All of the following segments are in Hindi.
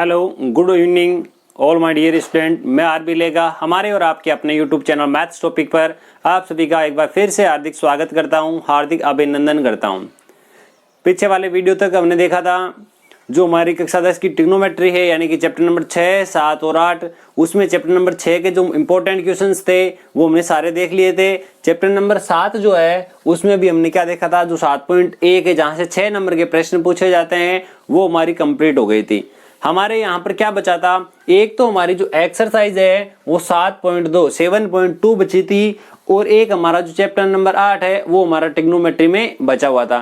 Hello, good evening all my dear student. मैं आरबी लेगा हमारे और आपके अपने यूट्यूब चैनल मैथ्स टॉपिक पर आप सभी का एक बार फिर से हार्दिक स्वागत करता हूं, हार्दिक अभिनंदन करता हूं। पीछे वाले वीडियो तक हमने देखा था जो हमारी कक्षा 10 की ट्रिग्नोमेट्री है, यानी कि चैप्टर नंबर 6, 7 और 8, उसमें चैप्टर नंबर 6 के जो इंपॉर्टेंट क्वेश्चंस थे वो हमने सारे देख लिए थे। चैप्टर नंबर 7 जो है उसमें भी हमने क्या देखा था, जो 7.1 है जहां से 6 नंबर के प्रश्न पूछे जाते हैं वो हमारी कंप्लीट हो गई थी। हमारे यहाँ पर क्या बचा था, एक तो हमारी जो एक्सरसाइज है वो 7.2 बची थी, और एक हमारा जो चैप्टर नंबर 8 है वो हमारा ट्रिग्नोमेट्री में बचा हुआ था।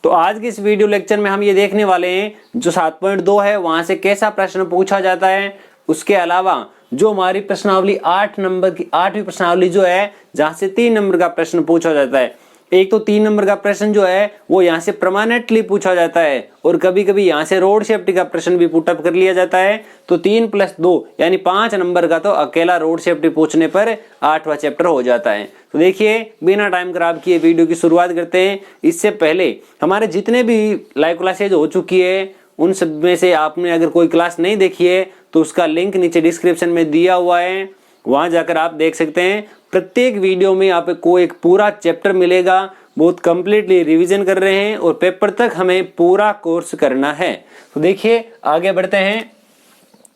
तो आज के इस वीडियो लेक्चर में हम ये देखने वाले हैं जो 7.2 है वहां से कैसा प्रश्न पूछा जाता है। उसके अलावा जो हमारी प्रश्नावली 8 नंबर की 8वीं प्रश्नावली जो है जहां से 3 नंबर का प्रश्न पूछा जाता है। एक तो 3 नंबर का प्रश्न जो है वो यहाँ से परमानेंटली पूछा जाता है, और कभी कभी यहाँ से रोड सेफ्टी का प्रश्न भी पुटअप कर लिया जाता है। तो 3 + 2 यानी 5 नंबर का तो अकेला रोड सेफ्टी पूछने पर 8वां चैप्टर हो जाता है। तो देखिए, बिना टाइम खराब किए वीडियो की शुरुआत करते हैं। इससे पहले हमारे जितने भी लाइव क्लासेज हो चुकी है उन सब में से आपने अगर कोई क्लास नहीं देखी है तो उसका लिंक नीचे डिस्क्रिप्शन में दिया हुआ है, वहां जाकर आप देख सकते हैं। प्रत्येक वीडियो में आपको एक पूरा चैप्टर मिलेगा, बहुत कंप्लीटली रिवीजन कर रहे हैं और पेपर तक हमें पूरा कोर्स करना है। तो देखिए आगे बढ़ते हैं।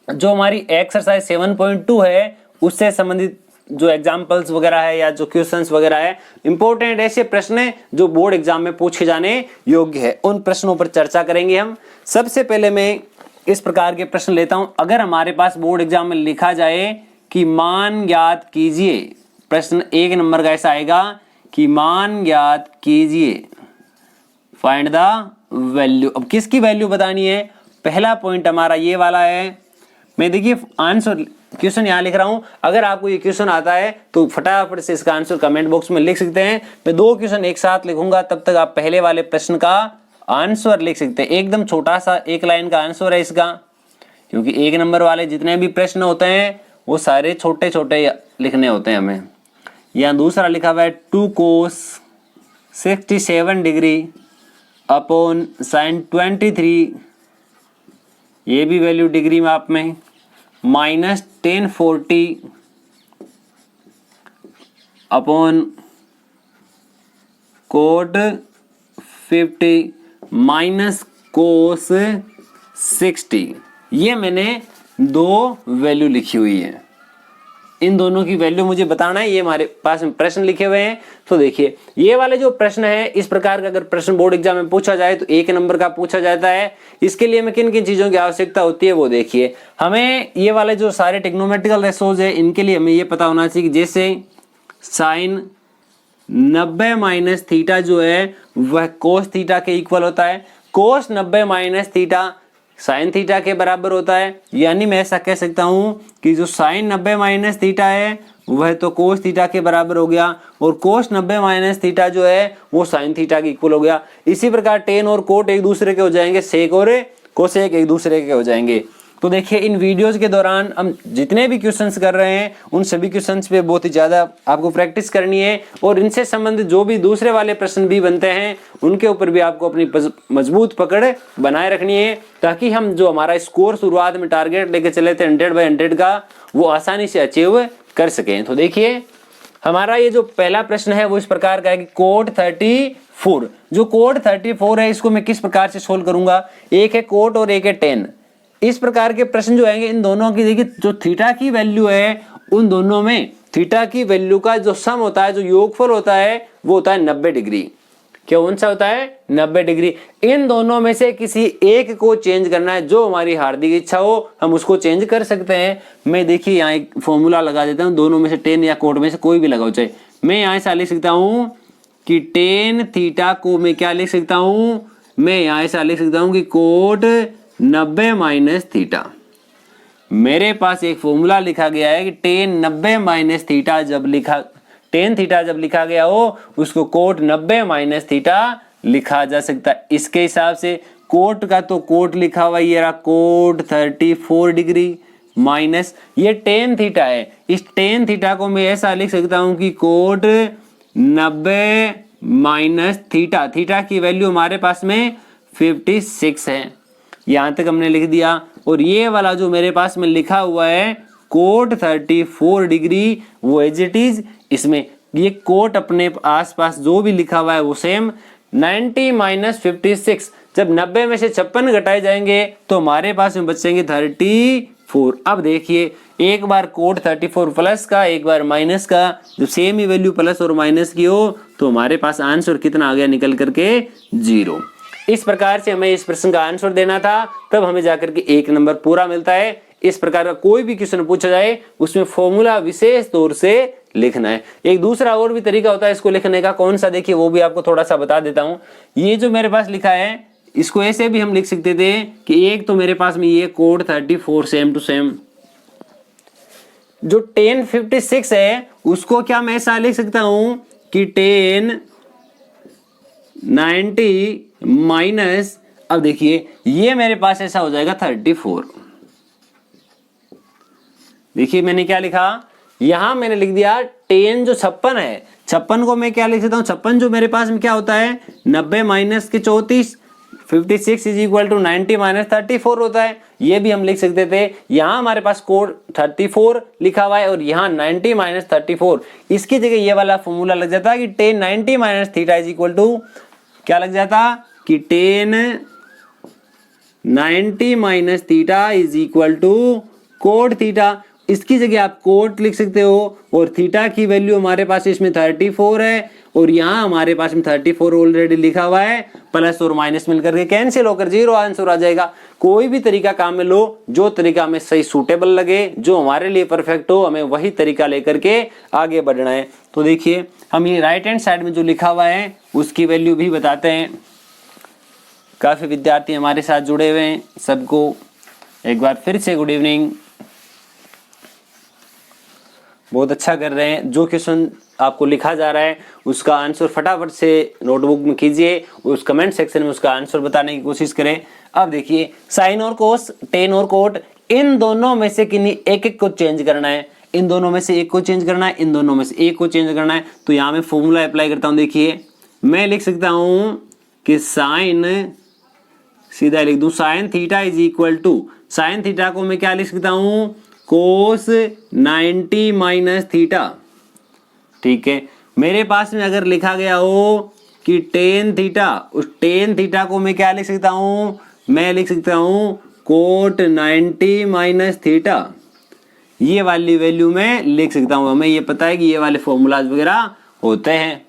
जो हमारी एक्सरसाइज 7.2 है उससे संबंधित जो एग्जाम्पल्स वगैरह है या जो क्वेश्चंस वगैरह है, इंपॉर्टेंट ऐसे प्रश्न है जो बोर्ड एग्जाम में पूछे जाने योग्य है, उन प्रश्नों पर चर्चा करेंगे हम। सबसे पहले मैं इस प्रकार के प्रश्न लेता हूं। अगर हमारे पास बोर्ड एग्जाम में लिखा जाए कि मान ज्ञात कीजिए, प्रश्न 1 नंबर का ऐसा आएगा कि मान ज्ञात कीजिए, फाइंड द वैल्यू। अब किसकी वैल्यू बतानी है, पहला पॉइंट हमारा ये वाला है। मैं देखिए आंसर क्वेश्चन यहाँ लिख रहा हूं, अगर आपको ये क्वेश्चन आता है तो फटाफट से इसका आंसर कमेंट बॉक्स में लिख सकते हैं। मैं 2 क्वेश्चन एक साथ लिखूंगा, तब तक आप पहले वाले प्रश्न का आंसर लिख सकते हैं। एकदम छोटा सा 1 लाइन का आंसर है इसका, क्योंकि 1 नंबर वाले जितने भी प्रश्न होते हैं वो सारे छोटे छोटे लिखने होते हैं हमें। यहाँ दूसरा लिखा हुआ है 2 cos 67 डिग्री अपॉन sin 23, ये भी वैल्यू डिग्री में आप में, minus 1040 upon cot 50 minus cos 60। ये मैंने 2 वैल्यू लिखी हुई है। इन दोनों की वैल्यू मुझे बताना है, ये हमारे पास प्रश्न लिखे हुए हैं। तो देखिए ये वाले जो प्रश्न है, इस प्रकार का अगर प्रश्न बोर्ड एग्जाम में पूछा जाए तो 1 नंबर का पूछा जाता है। इसके लिए हमें किन किन चीजों की आवश्यकता होती है वो देखिए। हमें ये वाले जो सारे टेक्नोमेट्रिकल रेशोज है इनके लिए हमें ये पता होना चाहिए कि जैसे sin 90 माइनस थीटा जो है वह cos थीटा के इक्वल होता है, cos 90 minus theta sine theta के बराबर होता है। यानी मैं ऐसा कह सकता हूं कि जो साइन 90 माइनस थीटा है वह तो कोस थीटा के बराबर हो गया, और कोस 90 माइनस थीटा जो है वो साइन थीटा के इक्वल हो गया। इसी प्रकार टेन और कोट एक दूसरे के हो जाएंगे, सेक और कोसेक एक दूसरे के हो जाएंगे। तो देखिए इन वीडियोस के दौरान हम जितने भी क्वेश्चंस कर रहे हैं उन सभी क्वेश्चंस पे बहुत ही ज़्यादा आपको प्रैक्टिस करनी है, और इनसे संबंधित जो भी दूसरे वाले प्रश्न भी बनते हैं उनके ऊपर भी आपको अपनी मजबूत पकड़ बनाए रखनी है, ताकि हम जो हमारा स्कोर शुरुआत में टारगेट लेके चले थे 100/100 का, वो आसानी से अचीव कर सकें। तो देखिए हमारा ये जो पहला प्रश्न है वो इस प्रकार का है कि कोट 34, जो कोट 34 है इसको मैं किस प्रकार से सोल्व करूंगा। एक है कोट और एक है टेन। इस प्रकार के प्रश्न जो आएंगे इन दोनों की, देखिए जो थीटा की वैल्यू है उन दोनों में थीटा की वैल्यू का जो सम होता है, जो योगफल होता है वो होता है 90 डिग्री। क्या कौन सा होता है, 90 डिग्री। इन दोनों में से किसी एक को चेंज करना है, जो हमारी हार्दिक इच्छा हो हम उसको चेंज कर सकते हैं। मैं देखिए यहाँ एक फॉर्मूला लगा देता हूँ, दोनों में से टेन या कोट में से कोई भी लगाओ चाहे। मैं यहाँ ऐसा लिख सकता हूँ कि टेन थीटा को मैं क्या लिख सकता हूँ, मैं यहाँ ऐसा लिख सकता हूँ कि कोट 90 माइनस थीटा। मेरे पास एक फॉर्मूला लिखा गया है कि टेन 90 माइनस थीटा जब लिखा, टेन थीटा जब लिखा गया हो उसको कोट 90 माइनस थीटा लिखा जा सकता है। इसके हिसाब से कोट का तो कोट लिखा हुआ ये रहा, कोट 34 डिग्री माइनस ये टेन थीटा है। इस टेन थीटा को मैं ऐसा लिख सकता हूं कि कोट 90 माइनस थीटा, थीटा की वैल्यू हमारे पास में 56 है। यहां तक हमने लिख दिया। और ये वाला जो मेरे पास में लिखा हुआ है कोट 34 डिग्री वो एज इट इज, इसमें ये कोट अपने आसपास जो भी लिखा हुआ है वो सेम। 90 माइनस 56, जब 90 में से 56 घटाए जाएंगे तो हमारे पास में बचेंगे 34। अब देखिए एक बार कोट 34 प्लस का, एक बार माइनस का, जब सेम ही वैल्यू प्लस और माइनस की हो तो हमारे पास आंसर कितना आ गया निकल करके 0। इस प्रकार से हमें इस प्रश्न का आंसर देना था, तब हमें जाकर के 1 नंबर पूरा मिलता है। इस प्रकार का कोई भी क्वेश्चन पूछा जाए उसमें फॉर्मूला विशेष तौर से लिखना है। एक दूसरा और भी तरीका होता है इसको लिखने का, कौन सा देखिए वो भी आपको थोड़ा सा बता देता हूं। ये जो मेरे पास लिखा है इसको ऐसे भी हम लिख सकते थे कि एक तो मेरे पास में ये कोड 34 सेम टू सेम, जो 1056 है उसको क्या मैं ऐसा लिख सकता हूं कि 1090 माइनस, अब देखिए ये मेरे पास ऐसा हो जाएगा 34। देखिए मैंने क्या लिखा, यहां मैंने लिख दिया 10 जो 56 है, 56 को मैं क्या लिख सकता हूं, 56 जो मेरे पास में क्या होता है 90 माइनस के 34, 56 इज इक्वल टू 90 माइनस 34 होता है। ये भी हम लिख सकते थे। यहाँ हमारे पास कोड 34 लिखा हुआ है और यहाँ 90 माइनस 34, इसकी जगह ये वाला फॉर्मूला लग जाता है कि 1090 minus theta is equal to क्या लग जाता कि 1090 minus theta is equal to cos theta. इसकी जगह आप कोट लिख सकते हो और थीटा की वैल्यू हमारे पास इसमें 34 है और यहाँ हमारे पास में 34 ऑलरेडी लिखा हुआ है, प्लस और माइनस मिलकर के कैंसिल होकर 0 आंसर आ जाएगा। कोई भी तरीका काम में लो, जो तरीका हमें सही सूटेबल लगे, जो हमारे लिए परफेक्ट हो, हमें वही तरीका लेकर के आगे बढ़ना है। तो देखिए हम ये राइट हैंड साइड में जो लिखा हुआ है उसकी वैल्यू भी बताते हैं। काफी विद्यार्थी हमारे साथ जुड़े हुए हैं, सबको एक बार फिर से गुड इवनिंग। बहुत अच्छा कर रहे हैं। जो क्वेश्चन आपको लिखा जा रहा है उसका आंसर फटाफट से नोटबुक में कीजिए, उस कमेंट सेक्शन में उसका आंसर बताने की कोशिश करें। अब देखिए साइन और कोस, टेन और कोट, इन दोनों में से किन्हीं एक एक को चेंज करना है, इन दोनों में से एक को चेंज करना है, इन दोनों में से एक को चेंज करना है। तो यहाँ मैं फॉर्मूला अप्लाई करता हूँ। देखिए मैं लिख सकता हूँ कि साइन, सीधा लिख दूं sine theta is equal to, sine theta को मैं क्या लिख सकता हूँ कोस 90 माइनस थीटा। ठीक है, मेरे पास में अगर लिखा गया हो कि टेन थीटा, उस टेन थीटा को मैं क्या लिख सकता हूँ, मैं लिख सकता हूँ कोट 90 माइनस थीटा। ये वाली वैल्यू में लिख सकता हूँ। हमें ये पता है कि ये वाले फॉर्मूलाज वगैरह होते हैं।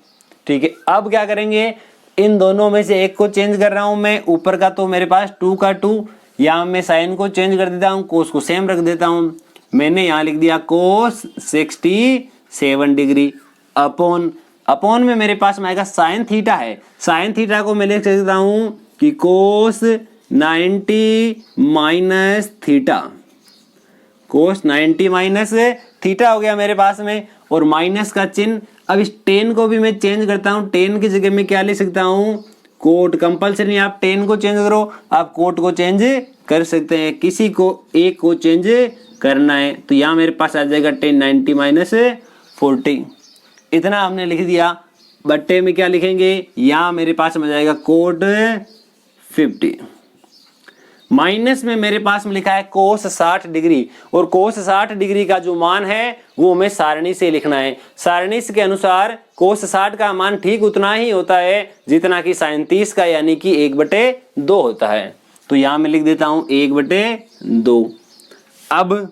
ठीक है, अब क्या करेंगे, इन दोनों में से एक को चेंज कर रहा हूं मैं। ऊपर का तो मेरे पास 2 का 2, यहाँ मैं साइन को चेंज कर देता हूँ, कोस को सेम रख देता हूँ। मैंने यहाँ लिख दिया कोस 67 डिग्री अपॉन, अपॉन में मेरे पास में आएगा साइन थीटा है, साइन थीटा को मैं लिख सकता हूँ कि कोस 90 माइनस थीटा, कोस 90 माइनस थीटा हो गया मेरे पास में, और माइनस का चिन्ह। अब इस 10 को भी मैं चेंज करता हूँ, 10 की जगह में क्या लिख सकता हूँ कोट। कंपल्सरी आप 10 को चेंज करो, आप कोट को चेंज कर सकते हैं, किसी को एक को चेंज करना है। तो यहाँ मेरे पास आ जाएगा 1090 माइनस 40, इतना हमने लिख दिया। बट्टे में क्या लिखेंगे, यहाँ मेरे पास में जाएगा कोट 50, माइनस में मेरे पास में लिखा है कोस 60 डिग्री, और कोस 60 डिग्री का जो मान है वो हमें सारणी से लिखना है। सारणी के अनुसार कोस 60 का मान ठीक उतना ही होता है जितना कि साइन 30 का, यानी कि 1/2 होता है। तो यहाँ मैं लिख देता हूँ 1/2। अब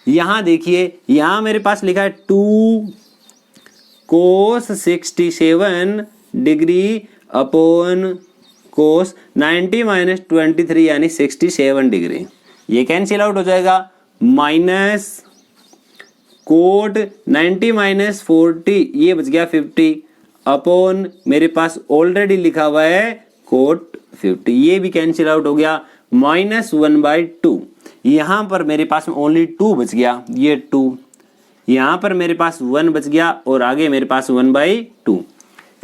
यहाँ देखिए, यहाँ मेरे पास लिखा है 2 कोस 67 डिग्री अपॉन कोस 90 माइनस 23 यानी 67 डिग्री। ये कैंसिल आउट हो जाएगा, माइनस कोट 90 माइनस 40, ये बच गया 50 अपॉन मेरे पास ऑलरेडी लिखा हुआ है कोट 50, ये भी कैंसिल आउट हो गया, माइनस 1/2। यहाँ पर मेरे पास में ओनली 2 बच गया, ये 2, यहाँ पर मेरे पास 1 बच गया और आगे मेरे पास 1/2।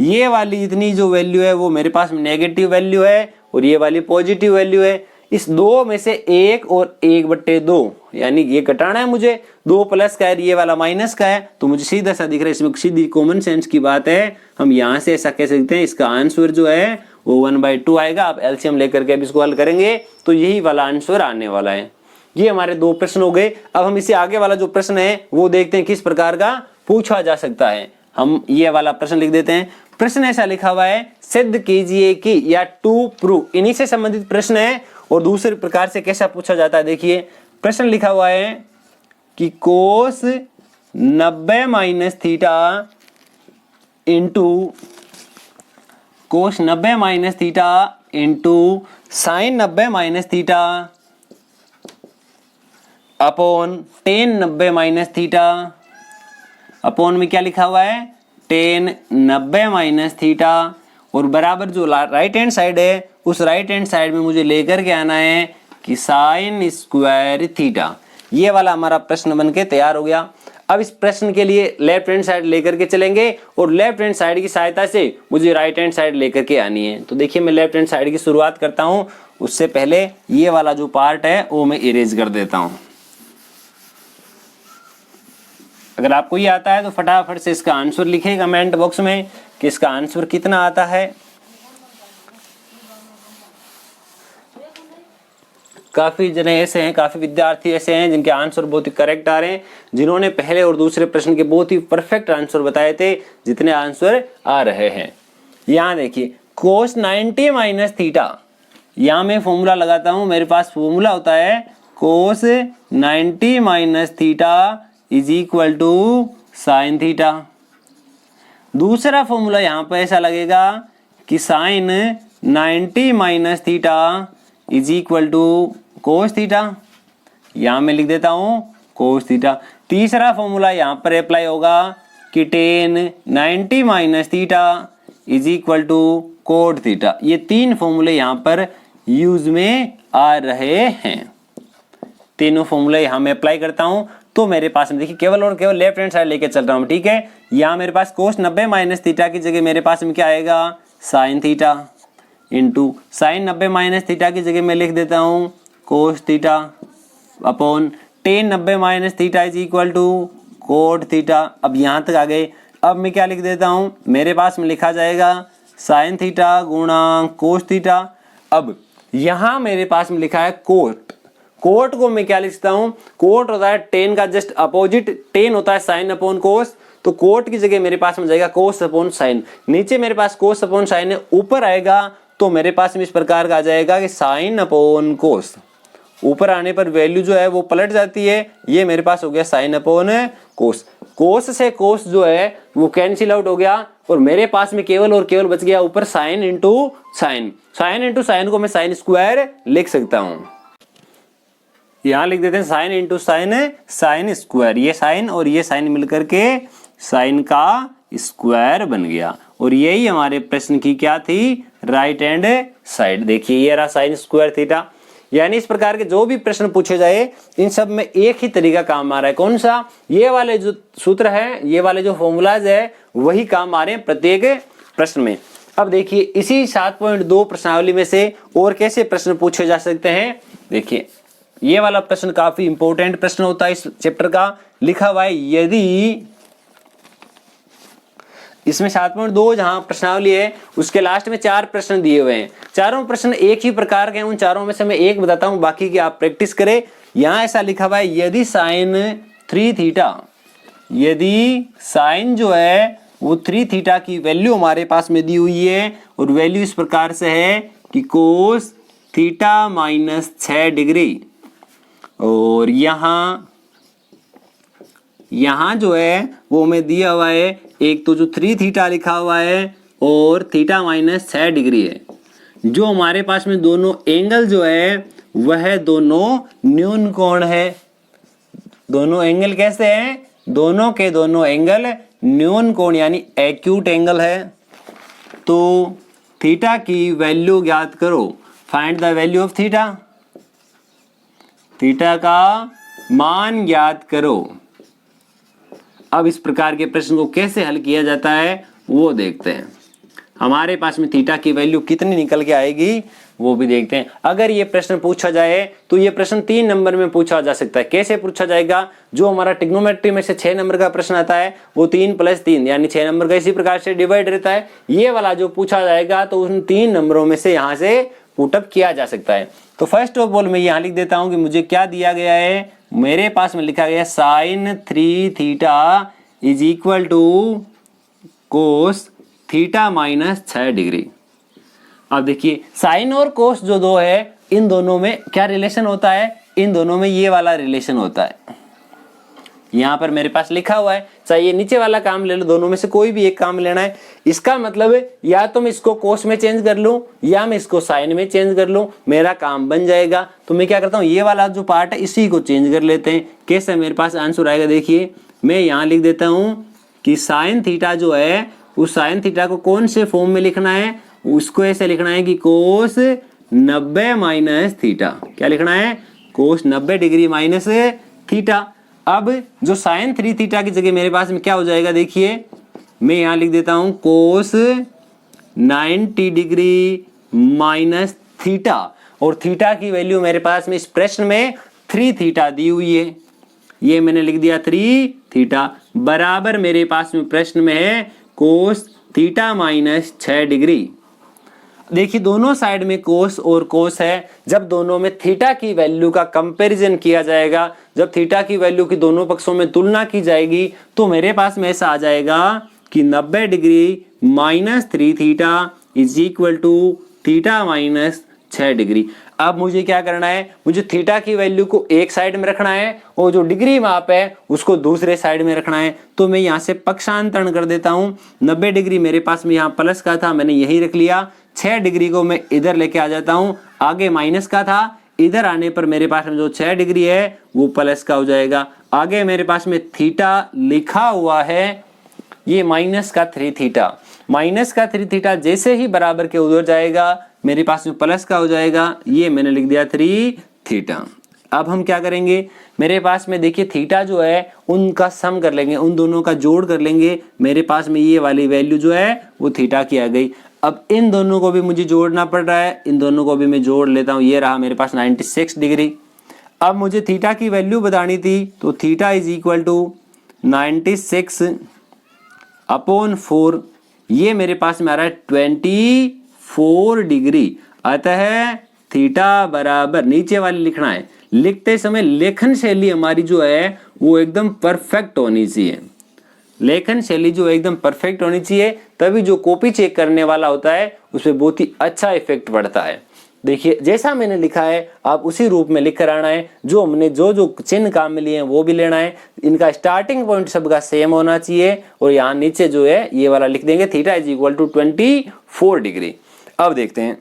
ये वाली इतनी जो वैल्यू है वो मेरे पास नेगेटिव वैल्यू है और ये वाली पॉजिटिव वैल्यू है। इस दो में से 1 और 1/2, यानी ये घटाना है मुझे, 2 प्लस का है, ये वाला माइनस का है, तो मुझे सीधा सा दिख रहा है। इसमें सीधी कॉमन सेंस की बात है, हम यहाँ से ऐसा कह सकते हैं इसका आंसर जो है वो 1/2 आएगा। आप एलसीएम लेकर के अब इसको हल करेंगे तो यही वाला आंसर आने वाला है। ये हमारे 2 प्रश्न हो गए। अब हम इससे आगे वाला जो प्रश्न है वो देखते हैं किस प्रकार का पूछा जा सकता है। हम ये वाला प्रश्न लिख देते हैं। प्रश्न ऐसा लिखा हुआ है, सिद्ध कीजिए कि या टू प्रूव, इन्हीं से संबंधित प्रश्न है और दूसरे प्रकार से कैसा पूछा जाता है। देखिए प्रश्न लिखा हुआ है कि कोस 90 minus theta into cos 90 minus theta into sine 90 minus theta upon tan 90 minus theta, upon में क्या लिखा हुआ है, टेन 90 माइनस थीटा, और बराबर जो राइट हैंड साइड है उस राइट हैंड साइड में मुझे लेकर के आना है कि साइन स्क्वायर थीटा। ये वाला हमारा प्रश्न बनके तैयार हो गया। अब इस प्रश्न के लिए लेफ्ट हैंड साइड लेकर के चलेंगे और लेफ्ट हैंड साइड की सहायता से मुझे राइट हैंड साइड लेकर के आनी है। तो देखिए मैं लेफ्ट हैंड साइड की शुरुआत करता हूं, उससे पहले ये वाला जो पार्ट है वो मैं इरेज कर देता हूं। अगर आपको ये आता है तो फटाफट से इसका आंसर लिखिए कमेंट बॉक्स में कि इसका आंसर कितना आता है। काफी जने ऐसे हैं, काफी विद्यार्थी ऐसे हैं जिनके आंसर बहुत ही करेक्ट आ रहे हैं, जिन्होंने पहले और दूसरे प्रश्न के बहुत ही परफेक्ट आंसर बताए थे, जितने आंसर आ रहे हैं। यहाँ देखिए कोस 90 माइनस थीटा, यहाँ मैं फॉर्मूला लगाता हूं। मेरे पास फॉर्मूला होता है cos 90 minus theta is equal to sine theta. दूसरा फॉर्मूला यहाँ पर ऐसा लगेगा कि sine 90 minus theta is equal to cos theta, यहाँ मैं लिख देता हूँ कोस थीटा। तीसरा फॉर्मूला यहाँ पर अप्लाई होगा कि tan 90 minus theta is equal to cot theta. ये 3 फॉर्मूले यहाँ पर यूज में आ रहे हैं। तीनों फॉर्मूले यहाँ मैं अप्लाई करता हूँ तो मेरे पास में देखिए केवल और केवल लेफ्ट हैंड साइड लेके चल रहा हूँ, ठीक है। यहाँ मेरे पास कोस 90 माइनस थीटा की जगह मेरे पास में क्या आएगा, sine theta, into sine 90 minus theta की जगह मैं लिख देता हूँ cos theta, upon tan 90 minus theta is equal to cot theta. अब यहाँ तक आ गए। अब मैं क्या लिख देता हूँ, मेरे पास में लिखा जाएगा साइन थीटा गुणा कोस थीटा। अब यहाँ मेरे पास में लिखा है कोट, कोट को मैं क्या लिखता हूँ, कोट होता है टेन का जस्ट अपोजिट, टेन होता है साइन अपॉन कोस, तो कोट की जगह मेरे पास में जाएगा कोस अपॉन साइन। नीचे मेरे पास कोस अपॉन साइन है, ऊपर आएगा तो मेरे पास में इस प्रकार का आ जाएगा कि साइन अपॉन कोस। ऊपर आने पर वैल्यू जो है वो पलट जाती है, ये मेरे पास हो गया साइन अपॉन कोस। कोस से कोस जो है वो कैंसिल आउट हो गया और मेरे पास में केवल और केवल बच गया ऊपर sine into sine. Sine into sine को मैं साइन स्क्वायर लिख सकता हूं। यहां लिख देते हैं sine into sine, sine square. ये साइन और ये साइन मिलकर के साइन का स्क्वायर बन गया और यही हमारे प्रश्न की क्या थी, राइट हैंड साइड। देखिए ये रहा साइन स्क्वायर थीटा। यानी इस प्रकार के जो भी प्रश्न पूछे जाए इन सब में एक ही तरीका काम आ रहा है। कौन सा, ये वाले जो सूत्र है, ये वाले जो फॉर्मूलाज है वही काम आ रहे हैं प्रत्येक प्रश्न में। अब देखिए इसी 7.2 प्रश्नावली में से और कैसे प्रश्न पूछे जा सकते हैं। देखिए ये वाला प्रश्न काफी इंपॉर्टेंट प्रश्न होता है इस चैप्टर का। लिखा हुआ है यदि, इसमें 7.2 जहां प्रश्नावली है उसके लास्ट में 4 प्रश्न दिए हुए हैं। चारों प्रश्न एक ही प्रकार के हैं। उन चारों में से मैं एक बताता हूं, बाकी की आप प्रैक्टिस करें। यहां ऐसा लिखा हुआ है यदि साइन 3 थीटा, यदि साइन जो है वो 3 थीटा की वैल्यू हमारे पास में दी हुई है और वैल्यू इस प्रकार से है कि कोस थीटा माइनस 6 डिग्री, और यहाँ जो है वो हमें दिया हुआ है एक तो जो 3 थीटा लिखा हुआ है और थीटा माइनस 6 डिग्री है। जो हमारे पास में दोनों एंगल जो है वह दोनों न्यून कोण है। दोनों एंगल कैसे हैं, दोनों के दोनों एंगल न्यून कोण यानी एक्यूट एंगल है। तो थीटा की वैल्यू ज्ञात करो, find the value of theta, theta का मान ज्ञात करो। अब इस प्रकार के प्रश्न को कैसे हल किया जाता है वो देखते हैं। हमारे पास में थीटा की वैल्यू कितनी निकल के आएगी वो भी देखते हैं। अगर ये प्रश्न पूछा जाए तो ये प्रश्न 3 नंबर में पूछा जा सकता है। कैसे पूछा जाएगा? जो हमारा ट्रिग्नोमेट्री में से 6 नंबर का प्रश्न आता है वो 3 + 3 यानी 6 नंबर का इसी प्रकार से डिवाइड रहता है। ये वाला जो पूछा जाएगा तो उन 3 नंबरों में से यहाँ से पुटअप किया जा सकता है। तो फर्स्ट ऑफ ऑल मैं यहाँ लिख देता हूँ कि मुझे क्या दिया गया है। मेरे पास में लिखा गया sin 3 theta is equal to cos theta minus 6 degree. अब देखिए साइन और कोस जो दो है इन दोनों में क्या रिलेशन होता है? इन दोनों में ये वाला रिलेशन होता है। यहाँ पर मेरे पास लिखा हुआ है, चाहे ये नीचे वाला काम ले लो, दोनों में से कोई भी एक काम लेना है। इसका मतलब है या तो मैं इसको कोस में चेंज कर लूं या मैं इसको साइन में चेंज कर लूं, मेरा काम बन जाएगा। तो मैं क्या करता हूँ, ये वाला जो पार्ट है इसी को चेंज कर लेते हैं। कैसे मेरे पास आंसर आएगा? देखिए मैं यहाँ लिख देता हूँ कि साइन थीटा जो है उस साइन थीटा को कौन से फॉर्म में लिखना है? उसको ऐसे लिखना है कि कोस 90 माइनस थीटा। क्या लिखना है? Cos 90 degree minus theta. अब जो साइन 3 थीटा की जगह मेरे पास में क्या हो जाएगा? देखिए मैं यहाँ लिख देता हूँ कोस 90 डिग्री माइनस थीटा, और थीटा की वैल्यू मेरे पास में इस प्रश्न में 3 थीटा दी हुई है। ये मैंने लिख दिया 3 थीटा बराबर मेरे पास में प्रश्न में है कोस थीटा माइनस 6 डिग्री। देखिए दोनों साइड में कोस और कोस है। जब दोनों में थीटा की वैल्यू का कंपैरिजन किया जाएगा, जब थीटा की वैल्यू की दोनों पक्षों में तुलना की जाएगी तो मेरे पास में ऐसा आ जाएगा कि 90 degree minus 3 theta is equal to theta minus 6 degree. अब मुझे क्या करना है? मुझे थीटा की वैल्यू को एक साइड में रखना है और जो डिग्री माप है उसको दूसरे साइड में रखना है। तो मैं यहाँ से पक्षांतरण कर देता हूँ। 90 डिग्री मेरे पास में यहाँ प्लस का था, मैंने यही रख लिया। 6 डिग्री को मैं इधर लेके आ जाता हूँ, आगे माइनस का था, इधर आने पर मेरे पास में जो 6 डिग्री है वो प्लस का हो जाएगा। आगे मेरे पास में थीटा लिखा हुआ है, ये माइनस का 3 थीटा। माइनस का 3 थीटा जैसे ही बराबर के उधर जाएगा मेरे पास में प्लस का हो जाएगा। ये मैंने लिख दिया 3 थीटा। अब हम क्या करेंगे? मेरे पास में देखिए थीटा जो है उनका सम कर लेंगे, उन दोनों का जोड़ कर लेंगे। मेरे पास में ये वाली वैल्यू जो है वो थीटा की आ गई। अब इन दोनों को भी मुझे जोड़ना पड़ रहा है, इन दोनों को भी मैं जोड़ लेता हूँ। ये रहा मेरे पास 96 डिग्री। अब मुझे थीटा की वैल्यू बतानी थी, तो थीटा इज इक्वल टू 96/4। ये मेरे पास में आ रहा है 24 डिग्री। अतः थीटा बराबर, नीचे वाली लिखना है, लिखते समय लेखन शैली हमारी जो है वो एकदम परफेक्ट होनी चाहिए। लेखन शैली जो एकदम परफेक्ट होनी चाहिए, तभी जो कॉपी चेक करने वाला होता है उसमें बहुत ही अच्छा इफेक्ट पड़ता है। देखिए जैसा मैंने लिखा है आप उसी रूप में लिख कर आना है। जो हमने जो चिन्ह काम में लिए हैं वो भी लेना है। इनका स्टार्टिंग पॉइंट सबका सेम होना चाहिए। और यहाँ नीचे जो है ये वाला लिख देंगे, theta is equal to 24 degree. अब देखते हैं,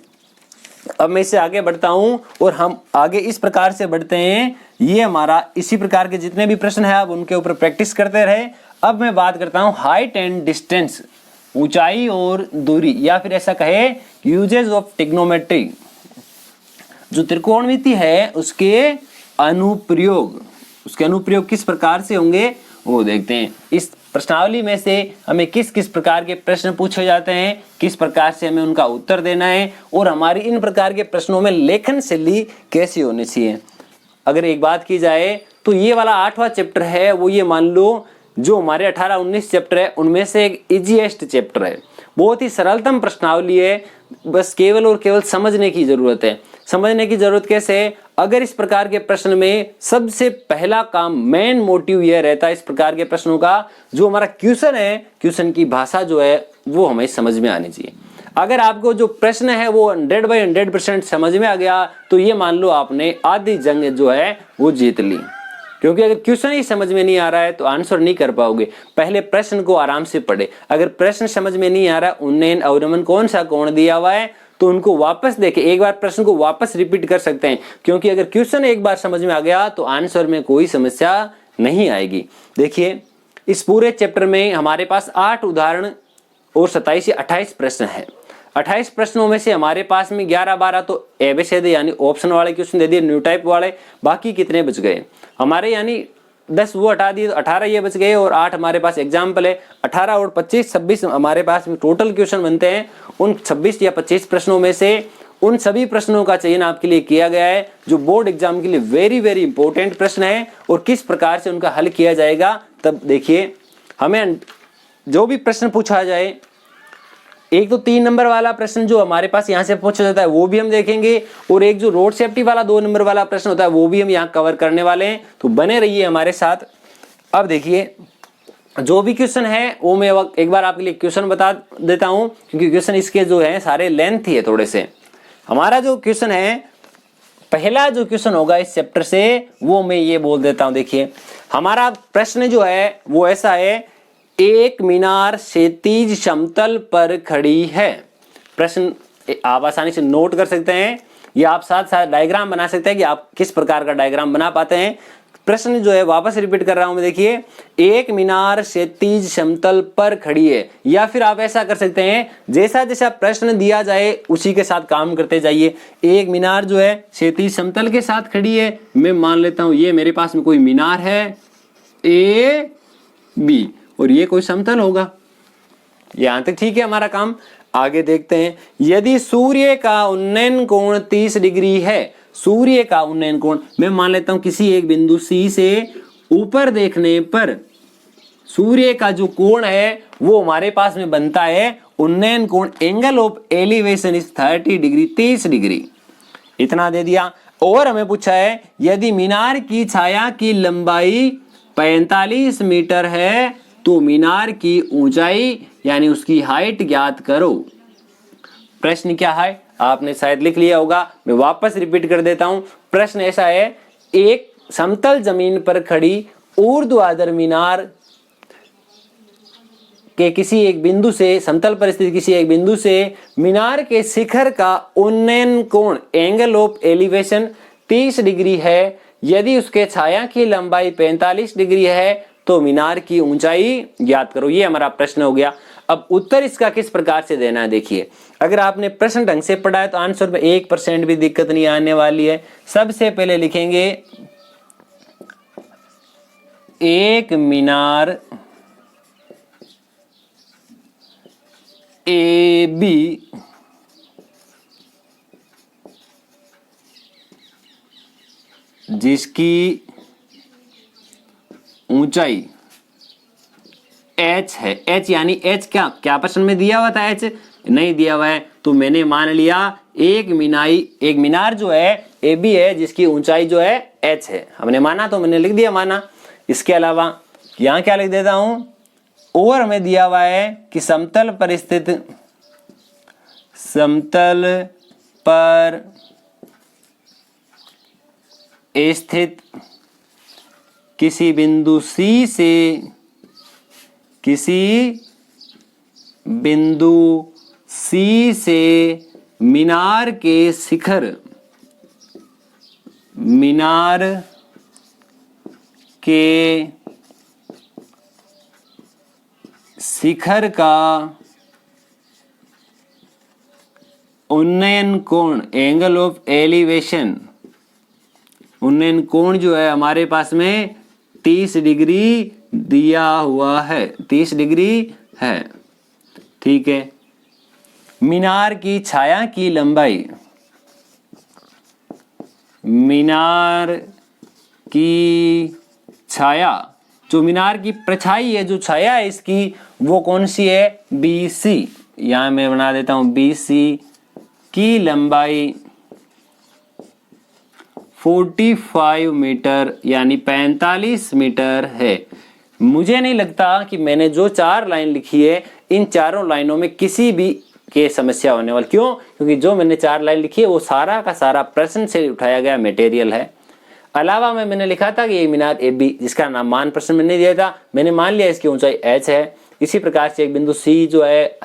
अब मैं इससे आगे बढ़ता हूं और हम आगे इस प्रकार से बढ़ते हैं। ये हमारा इसी प्रकार के जितने भी प्रश्न है आप उनके ऊपर प्रैक्टिस करते रहे। अब मैं बात करता हूं हाइट एंड डिस्टेंस, ऊंचाई और दूरी, या फिर ऐसा कहे यूजेस ऑफ ट्रिग्नोमेट्री। जो त्रिकोणमिति है उसके अनुप्रयोग, उसके अनुप्रयोग किस प्रकार से होंगे वो देखते हैं। इस प्रश्नावली में से हमें किस किस प्रकार के प्रश्न पूछे जाते हैं, किस प्रकार से हमें उनका उत्तर देना है, और हमारी इन प्रकार के प्रश्नों में लेखन शैली कैसी होनी चाहिए। अगर एक बात की जाए तो ये वाला 8वां चैप्टर है वो, ये मान लो जो हमारे 18-19 चैप्टर है उनमें से एक इजीएस्ट चैप्टर है। बहुत ही सरलतम प्रश्नावली है, बस केवल और केवल समझने की जरूरत है। समझने की जरूरत कैसे? अगर इस प्रकार के प्रश्न में सबसे पहला काम, मेन मोटिव यह रहता है इस प्रकार के प्रश्नों का, जो हमारा क्वेश्चन है, क्वेश्चन की भाषा जो है वो हमें समझ में आनी चाहिए। अगर आपको जो प्रश्न है वो 100/100% समझ में आ गया तो ये मान लो आपने आधी जंग जो है वो जीत ली। क्योंकि अगर क्वेश्चन ही समझ में नहीं आ रहा है तो आंसर नहीं कर पाओगे। पहले प्रश्न को आराम से पढ़े। अगर प्रश्न समझ में नहीं आ रहा, उन्नयन अवनमन कौन सा कोण दिया हुआ है, तो उनको वापस देखे, एक बार प्रश्न को वापस रिपीट कर सकते हैं। क्योंकि अगर क्वेश्चन एक बार समझ में आ गया तो आंसर में कोई समस्या नहीं आएगी। देखिए इस पूरे चैप्टर में हमारे पास 8 उदाहरण और 27 या 28 प्रश्न है। 28 प्रश्नों में से हमारे पास में 11-12 तो एबीसीडी यानी ऑप्शन वाले क्वेश्चन दे दिए, न्यू टाइप वाले। बाकी कितने बच गए हमारे, यानी 10 वो हटा दिए तो 18 ये बच गए और 8 हमारे पास एग्जाम्पल है। 18 और 25 26 हमारे पास टोटल क्वेश्चन बनते हैं। उन 26 या 25 प्रश्नों में से उन सभी प्रश्नों का चयन आपके लिए किया गया है जो बोर्ड एग्जाम के लिए वेरी वेरी इंपॉर्टेंट प्रश्न है और किस प्रकार से उनका हल किया जाएगा। तब देखिए, हमें जो भी प्रश्न पूछा जाए, एक तो 3 नंबर वाला प्रश्न जो हमारे पास यहाँ से पूछा जाता है वो भी हम देखेंगे और एक जो रोड सेफ्टी वाला 2 नंबर वाला प्रश्न होता है वो भी हम यहाँ कवर करने वाले हैं। तो बने रहिए हमारे साथ। अब देखिए, जो भी क्वेश्चन है वो मैं एक बार आपके लिए क्वेश्चन बता देता हूँ क्योंकि क्वेश्चन इसके जो है सारे लेंथ ही है थोड़े से। हमारा जो क्वेश्चन है, पहला जो क्वेश्चन होगा इस चैप्टर से वो मैं ये बोल देता हूं। देखिए, हमारा प्रश्न जो है वो ऐसा है, एक मीनार क्षैतिज समतल पर खड़ी है। प्रश्न आप आसानी से नोट कर सकते हैं या आप साथ साथ डायग्राम बना सकते हैं कि आप किस प्रकार का डायग्राम बना पाते हैं। प्रश्न जो है वापस रिपीट कर रहा हूं मैं, देखिए, एक मीनार क्षैतिज समतल पर खड़ी है। या फिर आप ऐसा कर सकते हैं, जैसा जैसा प्रश्न दिया जाए उसी के साथ काम करते जाइए। एक मीनार जो है क्षैतिज समतल के साथ खड़ी है। मैं मान लेता हूं ये मेरे पास में कोई मीनार है ए बी और ये कोई समतल होगा। यहां तक ठीक है हमारा काम। आगे देखते हैं, यदि सूर्य का उन्नयन कोण 30 डिग्री है, सूर्य का उन्नयन कोण मैं मान लेता हूं किसी एक बिंदु सी से ऊपर देखने पर सूर्य का जो कोण है वो हमारे पास में बनता है उन्नयन कोण, angle of elevation is 30 degree, 30 degree. इतना दे दिया। और हमें पूछा है, यदि मीनार की छाया की लंबाई 45 मीटर है तो मीनार की ऊंचाई यानी उसकी हाइट ज्ञात करो। प्रश्न क्या है आपने शायद लिख लिया होगा, मैं वापस रिपीट कर देता हूं। प्रश्न ऐसा है, एक समतल जमीन पर खड़ी ऊर्ध्वाधर मीनार के किसी एक बिंदु से, समतल पर स्थित किसी एक बिंदु से मीनार के शिखर का उन्नयन कोण, एंगल ऑफ एलिवेशन 30 डिग्री है। यदि उसके छाया की लंबाई 45 डिग्री है तो मीनार की ऊंचाई ज्ञात करो। ये हमारा प्रश्न हो गया। अब उत्तर इसका किस प्रकार से देना है, देखिए, अगर आपने प्रश्न ढंग से पढ़ा है तो आंसर में 1% भी दिक्कत नहीं आने वाली है। सबसे पहले लिखेंगे, एक मीनार ए बी जिसकी ऊंचाई h है। h यानी h क्या प्रश्न में दिया हुआ था? h नहीं दिया हुआ है तो मैंने मान लिया एक मीनार जो है ए बी है जिसकी ऊंचाई जो है h है। हमने माना तो मैंने लिख दिया माना। इसके अलावा यहां क्या लिख देता हूं, और हमें दिया हुआ है कि समतल पर स्थित किसी बिंदु C से मीनार के शिखर का उन्नयन कोण, एंगल ऑफ एलिवेशन, उन्नयन कोण जो है हमारे पास में 30 डिग्री दिया हुआ है, 30 डिग्री है। ठीक है। मीनार की छाया की लंबाई, मीनार की छाया, जो मीनार की परछाई है, जो छाया है इसकी, वो कौन सी है? BC। यहां मैं बना देता हूं BC की लंबाई 45 मीटर यानी 45 मीटर है। मुझे नहीं लगता कि मैंने जो 4 लाइन लिखी है इन चारों लाइनों में किसी भी के समस्या होने वाली। क्यों? क्योंकि जो मैंने 4 लाइन लिखी है वो सारा का सारा प्रश्न से उठाया गया मटेरियल है। अलावा में मैंने लिखा था कि ये मीनार ए बी जिसका नाम मान प्रश्न में नहीं दिया था, मैंने मान लिया इसकी ऊंचाई h है। इसी प्रकार से एक बिंदु C जो है